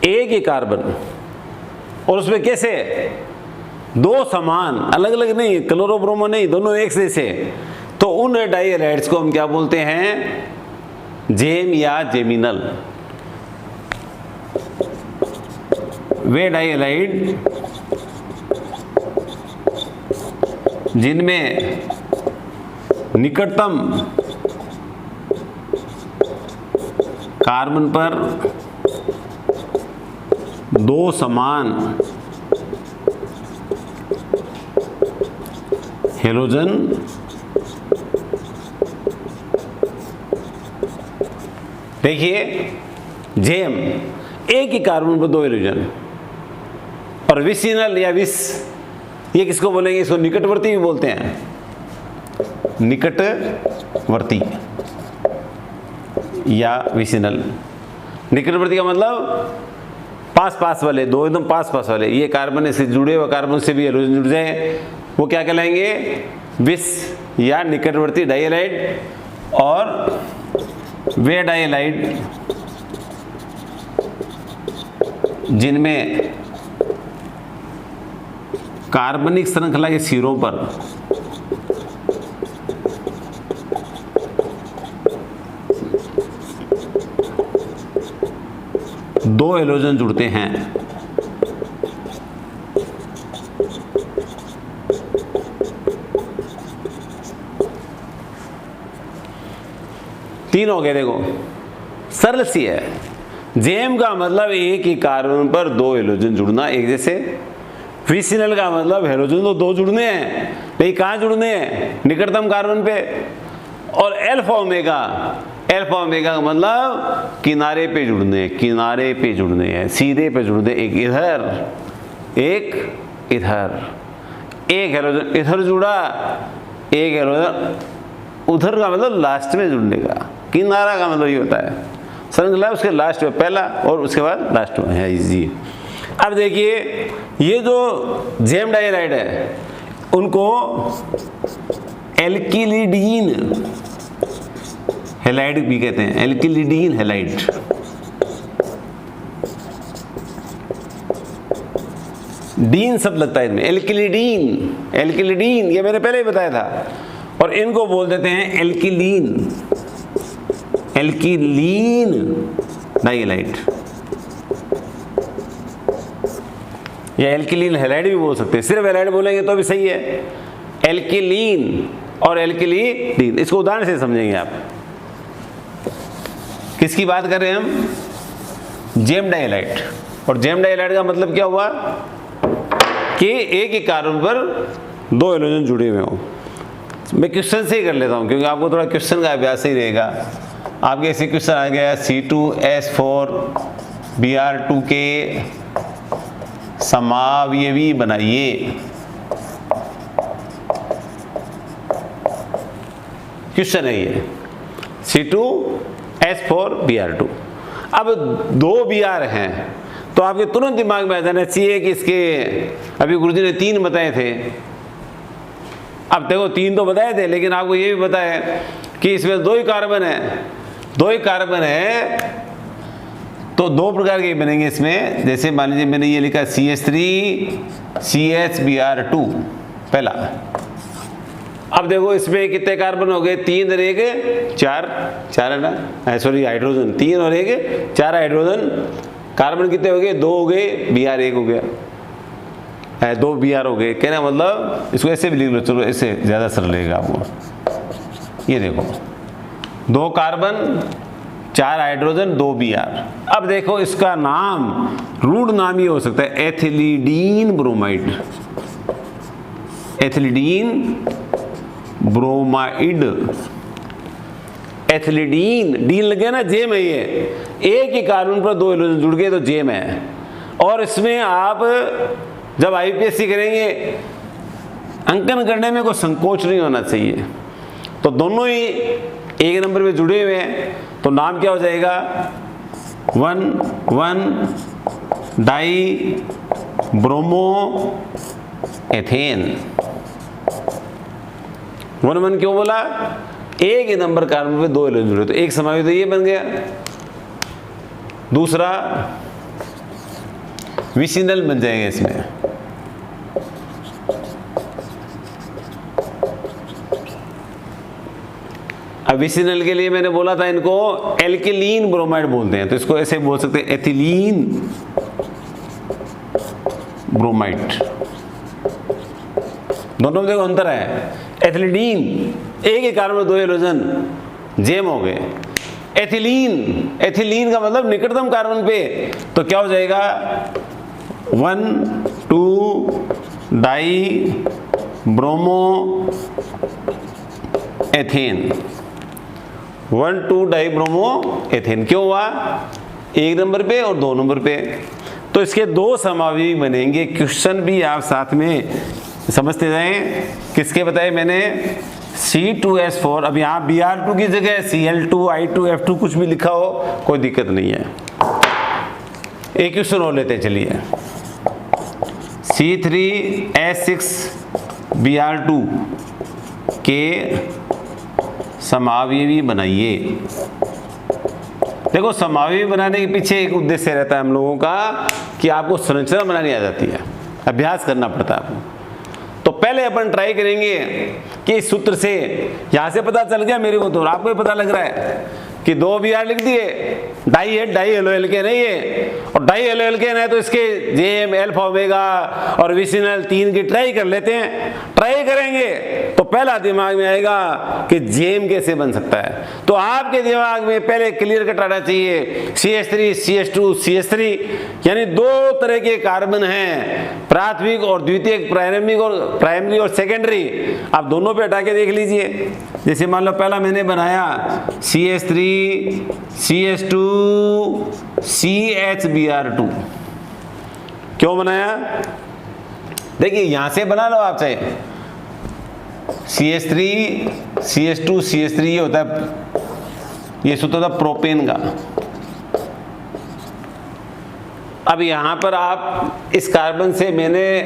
एक ही कार्बन, और उसमें कैसे 2 समान, अलग अलग नहीं, क्लोरोब्रोमो नहीं, दोनों एक जैसे, तो उन डाई हैलाइड्स को हम क्या बोलते हैं, जेम या जेमिनल। वे डाई हैलाइड जिनमें निकटतम कार्बन पर 2 समान हेलोजन देखिए जेम, एक ही कार्बन पर 2 हाइड्रोजन, और विसिनल या विस, ये किसको बोलेंगे? इसको निकटवर्ती भी बोलते हैं, निकटवर्ती या विसिनल। निकटवर्ती का मतलब पास पास वाले, 2 एकदम पास पास वाले, ये कार्बन से जुड़े हुए कार्बन से भी हाइड्रोजन जुड़ जाए, वो क्या कहलाएंगे? विस या निकटवर्ती डाइहैलाइड। और वे डाइहैलाइड जिनमें कार्बनिक श्रृंखला के सिरों पर दो हाइड्रोजन जुड़ते हैं, तीन हो गए। देखो सरल सी है। जेम का मतलब एक ही कार्बन पर 2 हाइड्रोजन जुड़ना एक जैसे। विसिनल का मतलब हाइड्रोजन तो 2 जुड़ने हैं, नहीं कहाँ जुड़ने हैं? निकटतम कार्बन पे। और अल्फा ओमेगा, अल्फा ओमेगा का मतलब किनारे पे जुड़ने हैं, किनारे पे जुड़ने हैं, सीधे पे जुड़ने, एक इधर एक इधर, एक हाइड्रोजन इधर जुड़ा, एक हाइड्रोजन उधर का मतलब लास्ट में जुड़ने का। किनारा का मतलब ये होता है श्रृंखला उसके लास्ट में पहला और उसके बाद लास्ट में है जी। अब देखिए ये जो जेम डाइहैलाइड है उनको एल्किलिडीन हैलाइड भी कहते हैं, एल्किलिडीन हैलाइड। डीन शब्द लगता है इनमें, एल्किलिडीन, एल्किलिडीन ये मैंने पहले ही बताया था। और इनको बोल देते हैं एल्किलीन, एल्किलीन डाइहैलाइड या एल्किलीन हैलाइड भी बोल सकते हैं। सिर्फ हैलाइड बोलेंगे तो भी सही है, एल्किलीन और एल्किलीडीन। इसको उदाहरण से समझेंगे आप। किसकी बात कर रहे हैं हम? जेम डाइहैलाइड। और जेम डाइहैलाइड का मतलब क्या हुआ कि एक ही कार्बन पर 2 हाइड्रोजन जुड़े हुए हों। मैं क्वेश्चन से ही कर लेता हूं क्योंकि आपको थोड़ा क्वेश्चन का अभ्यास ही रहेगा। आपके ऐसे क्वेश्चन आ गया C2H4Br2 के समावयवी बनाइए। क्वेश्चन है ये C2H4Br2। अब 2 Br हैं तो आपके तुरंत दिमाग में आ जाना चाहिए कि इसके अभी गुरुजी ने 3 बताए थे। अब देखो 3 तो बताए थे लेकिन आपको ये भी पता है कि इसमें 2 ही कार्बन है, 2 ही कार्बन है तो 2 प्रकार के बनेंगे इसमें। जैसे मान लीजिए मैंने ये लिखा CH3CHBr2 पहला। अब देखो इसमें कितने कार्बन हो गए? 3 और 1 4, 4 है ना, सॉरी हाइड्रोजन 3 और 1 4 हाइड्रोजन। कार्बन कितने हो गए? 2 हो गए, Br 1 हो गया, 2 Br हो गए। कहना मतलब इसको ऐसे भी लिख लो, चलो ऐसे ज़्यादा सरल रहेगा आपको। ये देखो 2 कार्बन 4 हाइड्रोजन 2 Br। अब देखो इसका नाम रूढ़ नाम ये हो सकता है एथिलीडीन ब्रोमाइड, एथिलीडीन ब्रोमाइड, एथिलीडीन। डीन लग गया ना, जेम है ये। एक ही कार्बन पर 2 हाइड्रोजन जुड़ गए तो जेम है। और इसमें आप जब आईपीएससी करेंगे अंकन करने में कोई संकोच नहीं होना चाहिए। तो दोनों ही एक नंबर पे जुड़े हुए हैं तो नाम क्या हो जाएगा? 1,1 डाई ब्रोमो एथेन। 1,1 क्यों बोला? एक ही नंबर कार्बन पे 2 हाइड्रोजन जुड़े तो एक समावित तो ये बन गया। दूसरा विसिनल बन जाएगा इसमें। अब विसिनल के लिए मैंने बोला था इनको एल्किलीन ब्रोमाइड बोलते हैं तो इसको ऐसे बोल सकते हैं एथिलीन ब्रोमाइड। दोनों में देखो अंतर है। एथिलीन एक ही कार्बन में 2 हाइड्रोजन, जेम हो गए। एथिलीन, एथिलीन का मतलब निकटतम कार्बन पे तो क्या हो जाएगा? 1,2 die bromo ethane. 1,2 dibromo ethane. क्यों हुआ? 1 नंबर पे और 2 नंबर पे। तो इसके 2 समावयवी बनेंगे। क्वेश्चन भी आप साथ में समझते जाएं। किसके बताए मैंने? C2H4। अब यहाँ Br2 की जगह Cl2I2F2 कुछ भी लिखा हो, कोई दिक्कत नहीं है। एक क्वेश्चन और लेते हैं, चलिए। C3H6Br2 के समावयवी बनाइए। देखो, समावयवी बनाने के पीछे एक उद्देश्य रहता है हम लोगों का कि आपको संरचना बनानी आ जाती है, अभ्यास करना पड़ता है आपको। तो पहले अपन ट्राई करेंगे कि इस सूत्र से, यहां से पता चल गया मेरे को, तो आपको भी पता लग रहा है कि 2 Br लिख दिए, डाई है, डाई एलोएल्केन है ये, और डाई एलोएल्केन है तो इसके जेम, अल्फा, ओमेगा और विसिनल 3 की ट्राई कर लेते हैं। ट्राई करेंगे तो पहला दिमाग में आएगा कि जेम कैसे बन सकता है। तो आपके दिमाग में पहले क्लियर कट आना चाहिए, CH3 CH2 CH3, यानी 2 तरह के कार्बन हैं, प्राथमिक और द्वितीयक, प्राइमरी और सेकेंडरी। आप दोनों पे हटा के देख लीजिए। जैसे मान लो पहला मैंने बनाया CH3 CH2 CHBr2। क्यों बनाया? देखिए, यहां से बना लो आप, चाहे CH3 CH2 CH3, ये होता है, ये सूत्र होता है प्रोपेन का। अब यहां पर आप इस कार्बन से मैंने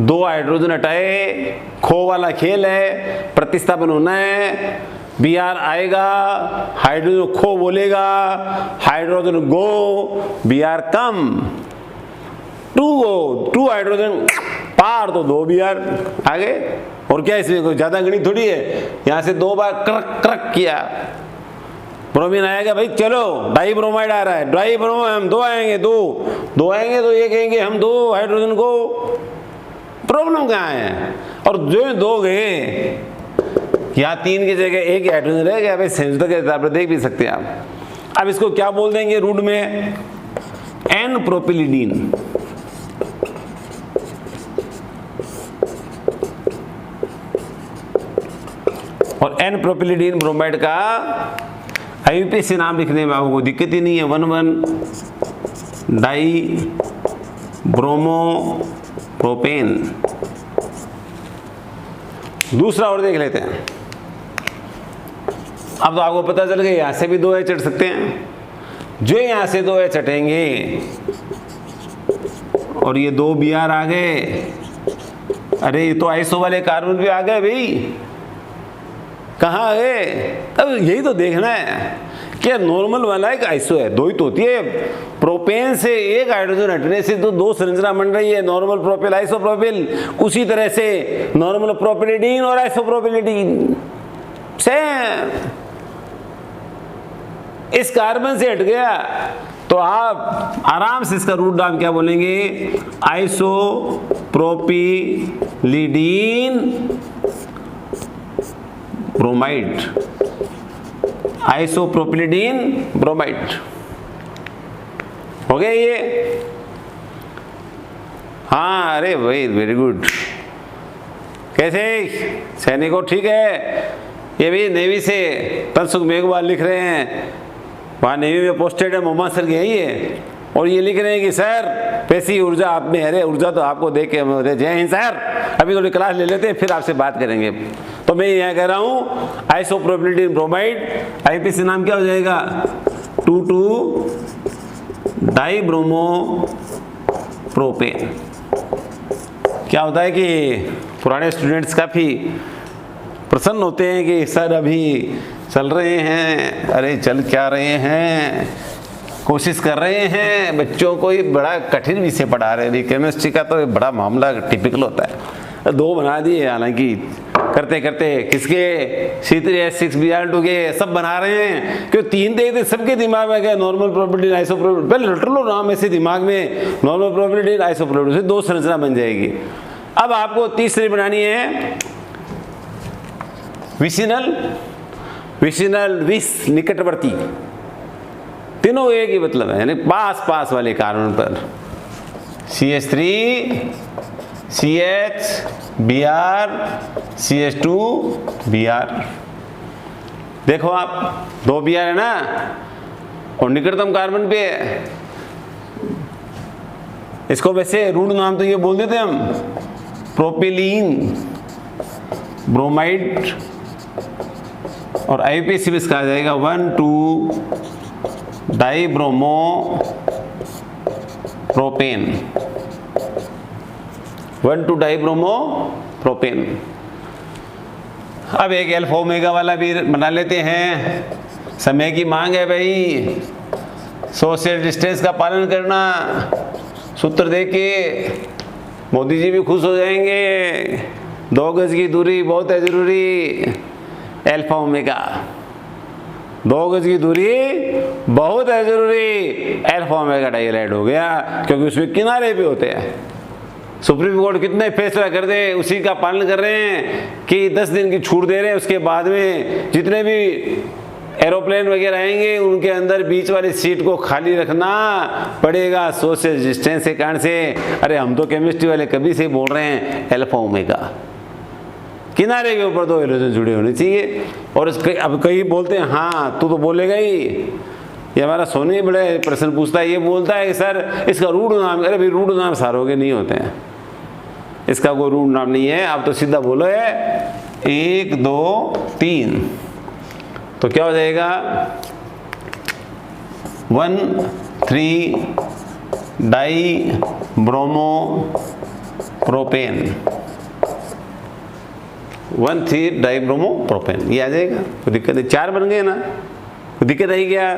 2 हाइड्रोजन हटाए, खो वाला खेल है, प्रतिस्थापन होना है। Br आएगा, हाइड्रोजन खो बोलेगा, हाइड्रोजन गो, Br कम, 2 गो, 2 हाइड्रोजन पार, तो 2 Br आ गए। और क्या इसमें कोई ज्यादा गणित थोड़ी है। यहां से 2 बार क्रक क्रक किया, ब्रोमीन आएगा, भाई चलो डाई ब्रोमाइड आ रहा है, डाई ब्रोमाइड, हम 2 आएंगे, 2 आएंगे तो ये कहेंगे हम 2 हाइड्रोजन को, प्रॉब्लम कहाँ है? और जो 2 गए, यहाँ 3 की जगह 1 हाइड्रोजन रह गया, भाई संयोजक के हिसाब से देख भी सकते हैं आप। अब इसको क्या बोल देंगे रूट में? N प्रोपिलिडीन। और N प्रोपिलिडीन ब्रोमाइड का IUPAC नाम लिखने में आपको दिक्कत ही नहीं है। 1,1 डाई ब्रोमो प्रोपेन। दूसरा और देख लेते हैं। अब तो आपको पता चल गया, यहां से भी 2 H चढ़ सकते हैं। जो यहां से 2 H चढ़ेंगे और ये 2 Br आ गए, अरे ये तो आइसो वाले कार्बन भी आ गए भाई, कहाँ आ गए? अब यही तो देखना है कि नॉर्मल वाला एक आइसो है, 2 ही तो होती है। प्रोपेन से 1 हाइड्रोजन हटने से तो 2 संरचना बन रही है, नॉर्मल प्रोपिल, आइसोप्रोपिल। उसी तरह से नॉर्मल प्रोपिलिडीन और आइसोप्रोपिलिडीन सेम। इस कार्बन से हट गया तो आप आराम से इसका रूट नाम क्या बोलेंगे? आइसोप्रोपिलिडीन ब्रोमाइड, आइसोप्रोपिलिडीन ब्रोमाइड। हो गया ये? हाँ, अरे भाई वेरी गुड। कैसे सैनिकों, ठीक है? ये भी नेवी से तनसुख मेघवाल लिख रहे हैं, वहाँ नेवी में पोस्टेड है, मोहम्मद सर के हैं ये, और ये लिख रहे हैं कि सर पैसी ऊर्जा आप में। अरे ऊर्जा तो आपको देख के हम, जय हिंद सर। अभी थोड़ी क्लास ले लेते हैं, फिर आपसे बात करेंगे। तो मैं यहाँ कह रहा हूँ आइसोप्रोपिलिडीन ब्रोमाइड, IUPAC नाम क्या हो जाएगा? 2,2 डाई ब्रोमो प्रोपेन। क्या होता है कि पुराने स्टूडेंट्स काफ़ी प्रसन्न होते हैं कि सर अभी चल रहे हैं। अरे चल क्या रहे हैं, कोशिश कर रहे हैं, बच्चों को ये बड़ा कठिन विषय पढ़ा रहे हैं। केमिस्ट्री का तो बड़ा मामला टिपिकल होता है। 2 बना दिए, हालांकि करते करते किसके C3H6Br2 के सब बना रहे हैं, क्यों 3 देखते सबके दिमाग में गया नॉर्मल प्रोपर्टी आइसोप्रोपर्टी। पहले रट लो नाम ऐसे दिमाग में, नॉर्मल प्रोपर्टी आइसोप्रोपर्टी से 2 संरचना बन जाएगी। अब आपको तीसरी बनानी है विसिनल, विसिनल विस निकटवर्ती, तीनों एक ही मतलब है, यानी पास पास वाले कार्बन पर CH3 CH Br CH2 Br। देखो आप 2 Br है ना, और निकटतम कार्बन पे है। इसको वैसे रूढ़ नाम तो ये बोल देते हम, प्रोपिलीन ब्रोमाइड, और IUPAC में इसका आ जाएगा 1,2-डाइब्रोमो प्रोपेन, 1,2-डाइब्रोमो प्रोपेन। अब एक अल्फा ओमेगा वाला भी बना लेते हैं। समय की मांग है भाई, सोशल डिस्टेंस का पालन करना, सूत्र देके मोदी जी भी खुश हो जाएंगे। 2 गज की दूरी बहुत है जरूरी, अल्फा ओमेगा। 2 गज की दूरी बहुत है जरूरी, अल्फा ओमेगा डाइहाइड हो गया, क्योंकि उसमें किनारे भी होते हैं। सुप्रीम कोर्ट कितने फैसला कर दे उसी का पालन कर रहे हैं कि 10 दिन की छूट दे रहे हैं। उसके बाद में जितने भी एरोप्लेन वगैरह आएंगे उनके अंदर बीच वाली सीट को खाली रखना पड़ेगा सोशल डिस्टेंस के कारण से। अरे हम तो केमिस्ट्री वाले कभी से बोल रहे हैं अल्फा ओमेगा, किनारे के ऊपर 2 हाइड्रोजन जुड़े होने चाहिए। और अब कई बोलते हैं हाँ तू तो बोलेगा ही, ये हमारा सोनी बड़े प्रश्न पूछता है, ये बोलता है कि सर इसका रूढ़ नाम, अरे भाई रूढ़ नाम सारोगे नहीं होते हैं, इसका कोई रूढ़ नाम नहीं है। आप तो सीधा बोलो है 1 2 3, तो क्या हो जाएगा 1,3-डाइब्रोमो प्रोपेन, 1,3-डाइब्रोमो प्रोपेन, ये आ जाएगा। कोई दिक्कत नहीं, 4 बन गए ना, कोई दिक्कत आई क्या?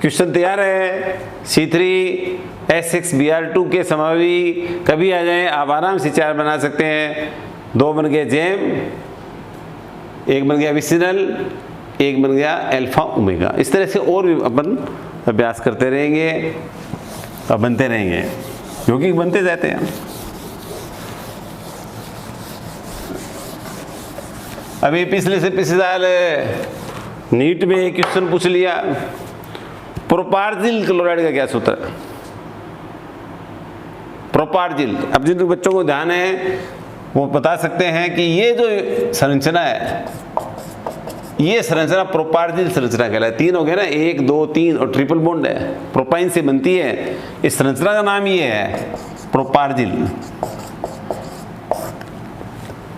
क्वेश्चन तैयार है। C3H6Br2 के समावी कभी आ जाए, आप आराम से 4 बना सकते हैं। 2 बन गए जेम, 1 बन गया विसिनल, 1 बन गया अल्फा ओमेगा। इस तरह से और भी अपन अभ्यास करते रहेंगे और बनते रहेंगे, क्योंकि बनते जाते हैं। अभी पिछले साल नीट में एक क्वेश्चन पूछ लिया, प्रोपार्जिल क्लोराइड का क्या सूत्र है? प्रोपार्जिल, अब जिन बच्चों को ध्यान है वो बता सकते हैं कि ये जो संरचना है, ये संरचना प्रोपार्जिल संरचना कहलाती है। 3 हो गया ना, 1 2 3 और ट्रिपल बॉन्ड है, प्रोपाइन से बनती है। इस संरचना का नाम ये है प्रोपार्जिल।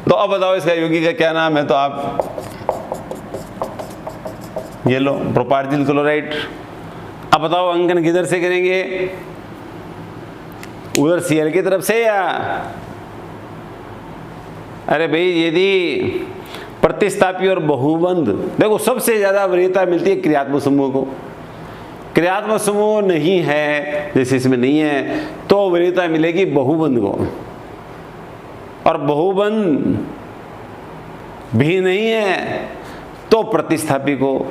तो अब बताओ इसका यौगिक का क्या नाम है? तो आप ये लो प्रोपार्जिल क्लोराइड। अब बताओ अंकन किधर से करेंगे, उधर Cl की तरफ से या? अरे भाई यदि प्रतिस्थापी और बहुबंध, देखो सबसे ज्यादा वरीयता मिलती है क्रियात्मक समूह को। क्रियात्मक समूह नहीं है, जैसे इसमें नहीं है, तो वरीयता मिलेगी बहुबंध को। और बहुबंध भी नहीं है तो प्रतिस्थापी को।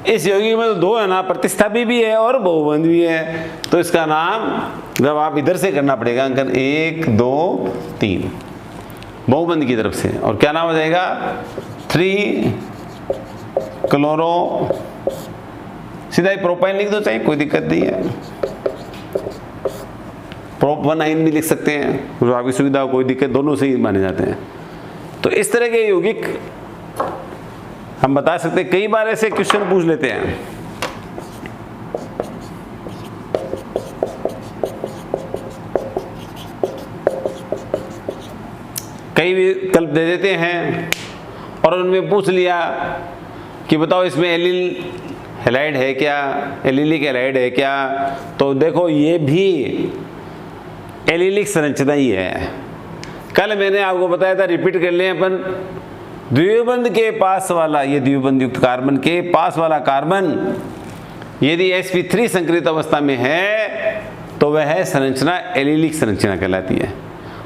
इस यौगिक में तो 2 है ना, प्रतिस्थापी भी है और बहुबंध भी है। तो इसका नाम जब आप इधर से करना पड़ेगा अंकन 1 2 3 बहुबंध की तरफ से, और क्या नाम हो जाएगा 3 क्लोरो, सीधा ही प्रोपाइन लिख दो, चाहिए कोई दिक्कत नहीं है। प्रोप 1 भी लिख सकते हैं, जो आपकी सुविधा हो, कोई दिक्कत, दोनों से ही माने जाते हैं। तो इस तरह के यौगिक हम बता सकते हैं। कई बार ऐसे क्वेश्चन पूछ लेते हैं, कई विकल्प दे देते हैं और उनमें पूछ लिया कि बताओ इसमें एलिल हैलाइड है क्या, एलिलिक हैलाइड है क्या? तो देखो ये भी एलिलिक संरचना ही है। कल मैंने आपको बताया था, रिपीट कर लें अपन, द्विबंध के पास वाला, ये द्विबंध युक्त कार्बन के पास वाला कार्बन यदि sp3 संकरित अवस्था में है तो वह संरचना एलिलिक संरचना कहलाती है।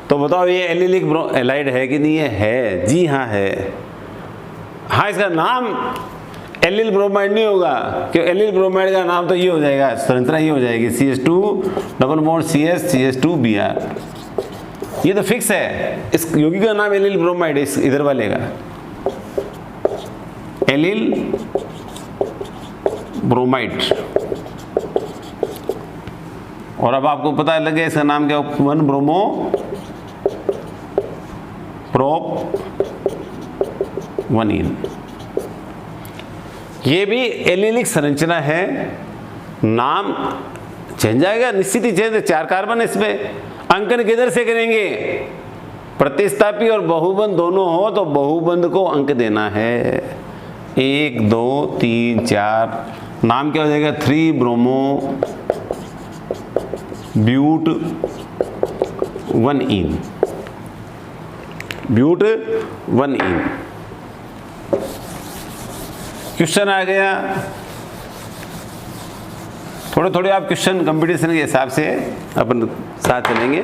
तो बताओ ये एलिलिक हैलाइड है कि नहीं है? है, जी हाँ है। हाँ, इसका नाम एलिल ब्रोमाइड नहीं होगा, क्योंकि एलिल ब्रोमाइड का नाम तो ये हो जाएगा, संरचना ये हो जाएगी CH2 double bond CS CH2Br। ये तो फिक्स है। इस यौगिक का नाम एलिल ब्रोमाइड है, इस इधर वाले का एलिल ब्रोमाइड। और अब आपको पता लगे इसका नाम क्या, 1 ब्रोमो प्रोप 1 इन। ये भी एलिलिक संरचना है, नाम चेंज आएगा, निश्चित ही चेंज है, 4 कार्बन है इसमें। अंकन किधर से करेंगे? प्रतिस्थापी और बहुबंध दोनों हो तो बहुबंध को अंक देना है, 1 2 3 4। नाम क्या हो जाएगा? 3 ब्रोमो ब्यूट 1 इन, ब्यूट 1 इन। क्वेश्चन आ गया। थोड़े थोड़े आप क्वेश्चन कंपटीशन के हिसाब से अपन साथ चलेंगे।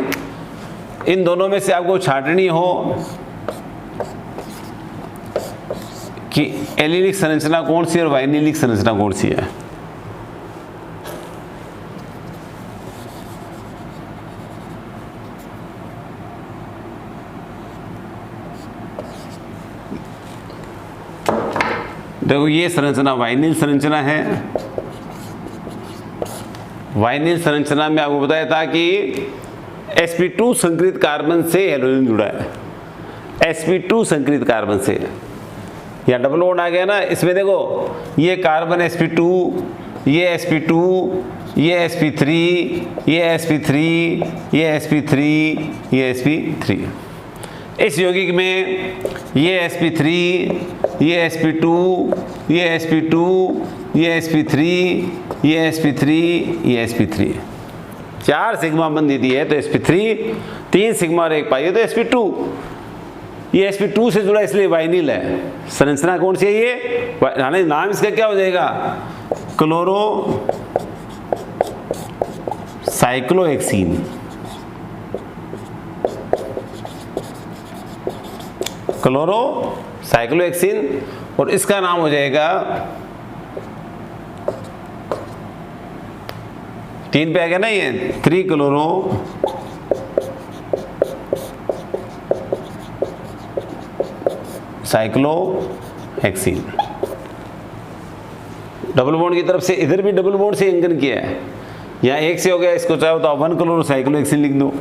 इन दोनों में से आपको छांटनी हो कि एलिलिक संरचना कौन सी है और वाइनिलिक संरचना कौन सी है। देखो ये संरचना वाइनिल संरचना है। वाइनिल संरचना में आपको बताया था कि sp2 संकरित कार्बन से हेलोजन जुड़ा है, sp2 संकरित कार्बन से। या डबल बॉन्ड आ गया ना इसमें, देखो ये कार्बन sp2, ये sp2, ये sp3, ये sp3, ये sp3, ये sp3। इस यौगिक में ये sp3, ये sp2, ये sp2, ये sp3, ये sp3, ये sp3। 4 सिग्मा बंद दी है तो sp3, 3 सिग्मा और 1 पाई है तो sp2। ये sp2 से जुड़ा इसलिए वाइनिल है। संरचना कौन सी है ये? नाम इसका क्या हो जाएगा? Chloro cyclohexene. क्लोरो साइक्लोहेक्सीन, और इसका नाम हो जाएगा 3 पे आ गया ना ये, 3 क्लोरो साइक्लोहेक्सीन। डबल बॉन्ड की तरफ से इधर भी डबल बॉन्ड से अंकन किया है, यहाँ 1 से हो गया, इसको चाहो तो 1 क्लोरो साइक्लोहेक्सीन लिख दो।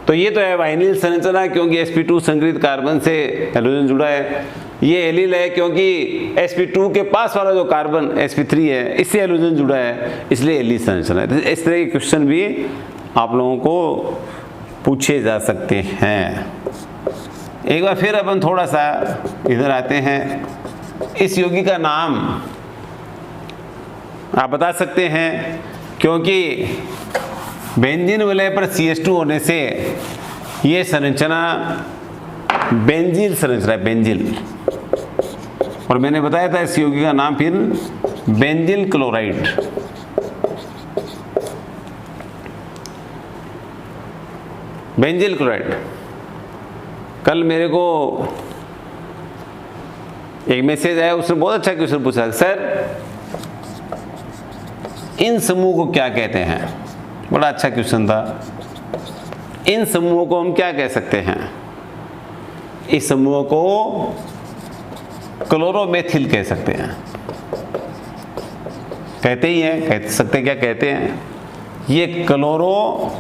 तो ये तो है वाइनिल संरचना क्योंकि sp2 संकरित कार्बन से हेलोजन जुड़ा है। ये एलिल है क्योंकि sp2 के पास वाला जो कार्बन sp3 है इससे हेलोजन जुड़ा है, इसलिए एलिल संरचना है। इस तरह के क्वेश्चन भी आप लोगों को पूछे जा सकते हैं। एक बार फिर अपन थोड़ा सा इधर आते हैं। इस यौगिक का नाम आप बता सकते हैं क्योंकि बेंजीन विलय पर CH2 होने से ये संरचना बेंजील संरचना है, बेंजील। और मैंने बताया था इस यौगिक का नाम फिर बेंजील क्लोराइड। बेंजील क्लोराइड। कल मेरे को एक मैसेज आया, उसने बहुत अच्छा क्वेश्चन पूछा, सर इन समूह को क्या कहते हैं? बड़ा अच्छा क्वेश्चन था। इन समूहों को हम क्या कह सकते हैं? इस समूह को क्लोरोमेथिल कह सकते हैं। कहते ही हैं, कह सकते क्या कहते हैं? ये क्लोरो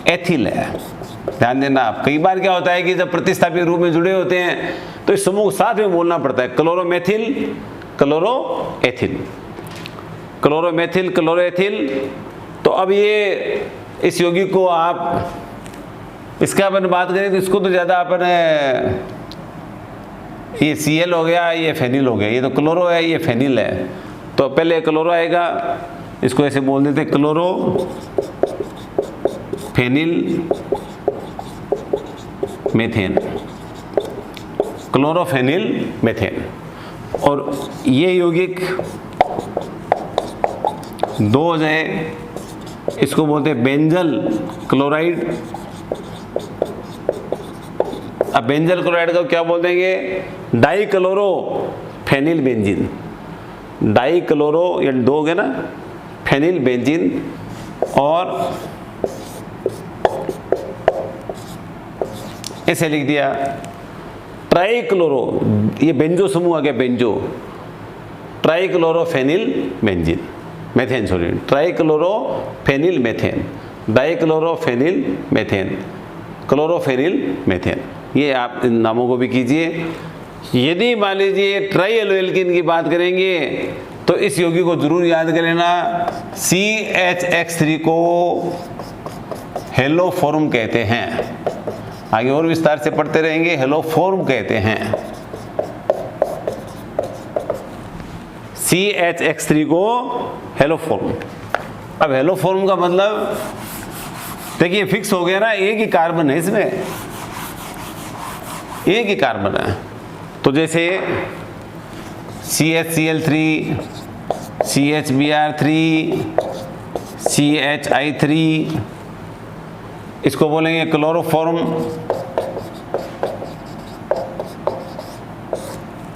एथिल है। ध्यान देना आप, कई बार क्या होता है कि जब प्रतिस्थापी रूप में जुड़े होते हैं तो इस समूह साथ में बोलना पड़ता है, क्लोरोमेथिल, क्लोरोएथिल, क्लोरोमेथिल, क्लोरोएथिल। तो अब ये इस यौगिक को आप, इसका अपन बात करें तो इसको तो ज़्यादा अपन, ये Cl हो गया, ये फेनिल हो गया, ये तो क्लोरो है, ये फेनिल है। तो पहले क्लोरो आएगा, इसको ऐसे बोल देते chloro phenyl methane, chlorophenyl methane. और ये यौगिक 2 हो जाए, इसको बोलते हैं बेंजल क्लोराइड। अब बेंजल क्लोराइड को क्या बोल देंगे? Di chloro phenyl benzene. Di chloro, ये 2 हो गया ना, फेनिल बेंजीन। और ऐसे लिख दिया ट्राई क्लोरो, ये बेंजो समूह आ गया, benzo, tri chloro phenyl benzene, methane, sorry, tri chloro phenyl methane, di chloro phenyl methane, chlorophenyl methane. ये आप इन नामों को भी कीजिए। यदि मान लीजिए ट्राई येलो एल्केन की बात करेंगे तो इस यौगिक को जरूर याद कर लेना, CHX3 को हेलोफॉर्म कहते हैं। आगे और विस्तार से पढ़ते रहेंगे, हेलोफॉर्म कहते हैं। CHX3 को हेलोफॉर्म। अब हेलोफॉर्म का मतलब देखिए फिक्स हो गया ना, एक ही कार्बन है इसमें, एक ही कार्बन है। तो जैसे CHCl3, CHBr3, CHI3, इसको बोलेंगे क्लोरोफॉर्म।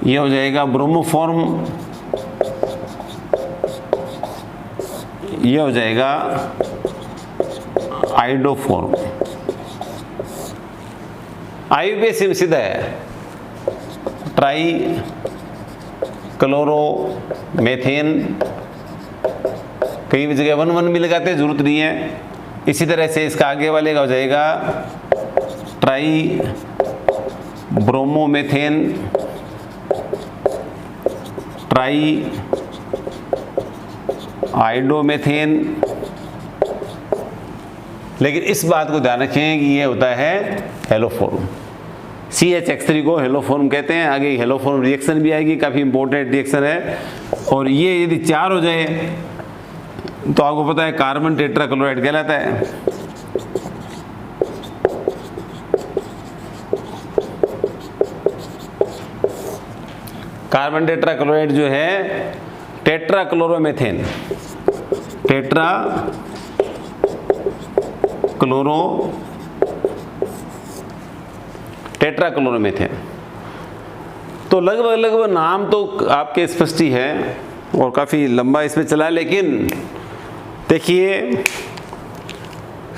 ये हो जाएगा ब्रोमोफॉर्म, ये हो जाएगा आइडोफॉर्म। आई पे सीधा है, ट्राई क्लोरो मेथेन, कई जगह 1 भी लगाते हैं, जरूरत नहीं है। इसी तरह से इसका आगे वाले का हो जाएगा ट्राई ब्रोमोमेथेन, ट्राई आइडोमेथेन। लेकिन इस बात को ध्यान रखें कि ये होता है हेलोफॉर्म। CHX3 को हेलोफॉर्म कहते हैं। आगे हेलोफॉर्म रिएक्शन भी आएगी, काफ़ी इंपॉर्टेंट रिएक्शन है। और ये यदि 4 हो जाए तो आपको पता है कार्बन टेट्राक्लोराइड कहलाता है। कार्बन टेट्राक्लोराइड जो है टेट्राक्लोरोमेथेन, टेट्राक्लोरोमेथेन। तो लगभग नाम तो आपके स्पष्ट ही है और काफ़ी लंबा इसमें चला, लेकिन देखिए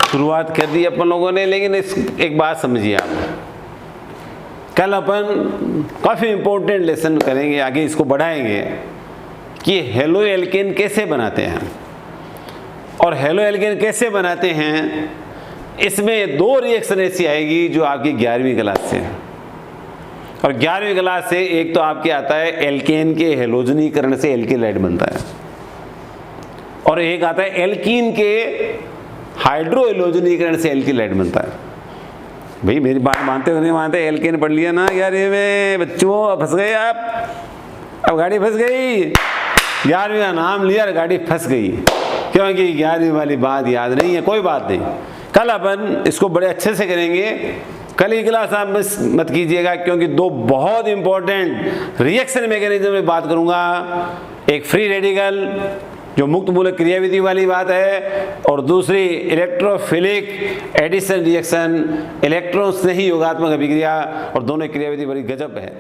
शुरुआत कर दी अपन लोगों ने। लेकिन एक बात समझिए आप, कल अपन काफ़ी इंपॉर्टेंट लेसन करेंगे, आगे इसको बढ़ाएंगे कि हेलो एल्केन कैसे बनाते हैं। और हेलो एल्केन कैसे बनाते हैं, इसमें 2 रिएक्शन ऐसी आएगी जो आपकी 11वीं क्लास से है। और 11वीं क्लास से एक तो आपके आता है एल्केन के हेलोजनीकरण से एल्केलाइड बनता है, और एक आता है एल्कीन के हाइड्रो हेलोजनीकरण से एल्केलाइड बनता है। भाई मेरी बात मानते हो नहीं मानते, एल्केन पढ़ लिया ना यार, ये में बच्चों फंस गए आप, अब गाड़ी फंस गई। 11वीं का नाम लिया और गाड़ी फंस गई, क्योंकि 11वीं वाली बात याद नहीं है। कोई बात नहीं, कल अपन इसको बड़े अच्छे से करेंगे। कल की क्लास आप मिस मत कीजिएगा, क्योंकि 2 बहुत इंपॉर्टेंट रिएक्शन मैकेनिज्म में बात करूंगा। एक फ्री रेडिकल जो मुक्त मूलक क्रियाविधि वाली बात है, और दूसरी इलेक्ट्रोफिलिक एडिशन रिएक्शन, इलेक्ट्रॉन से ही योगात्मक अभिक्रिया। और दोनों क्रियाविधि बड़ी गजब है।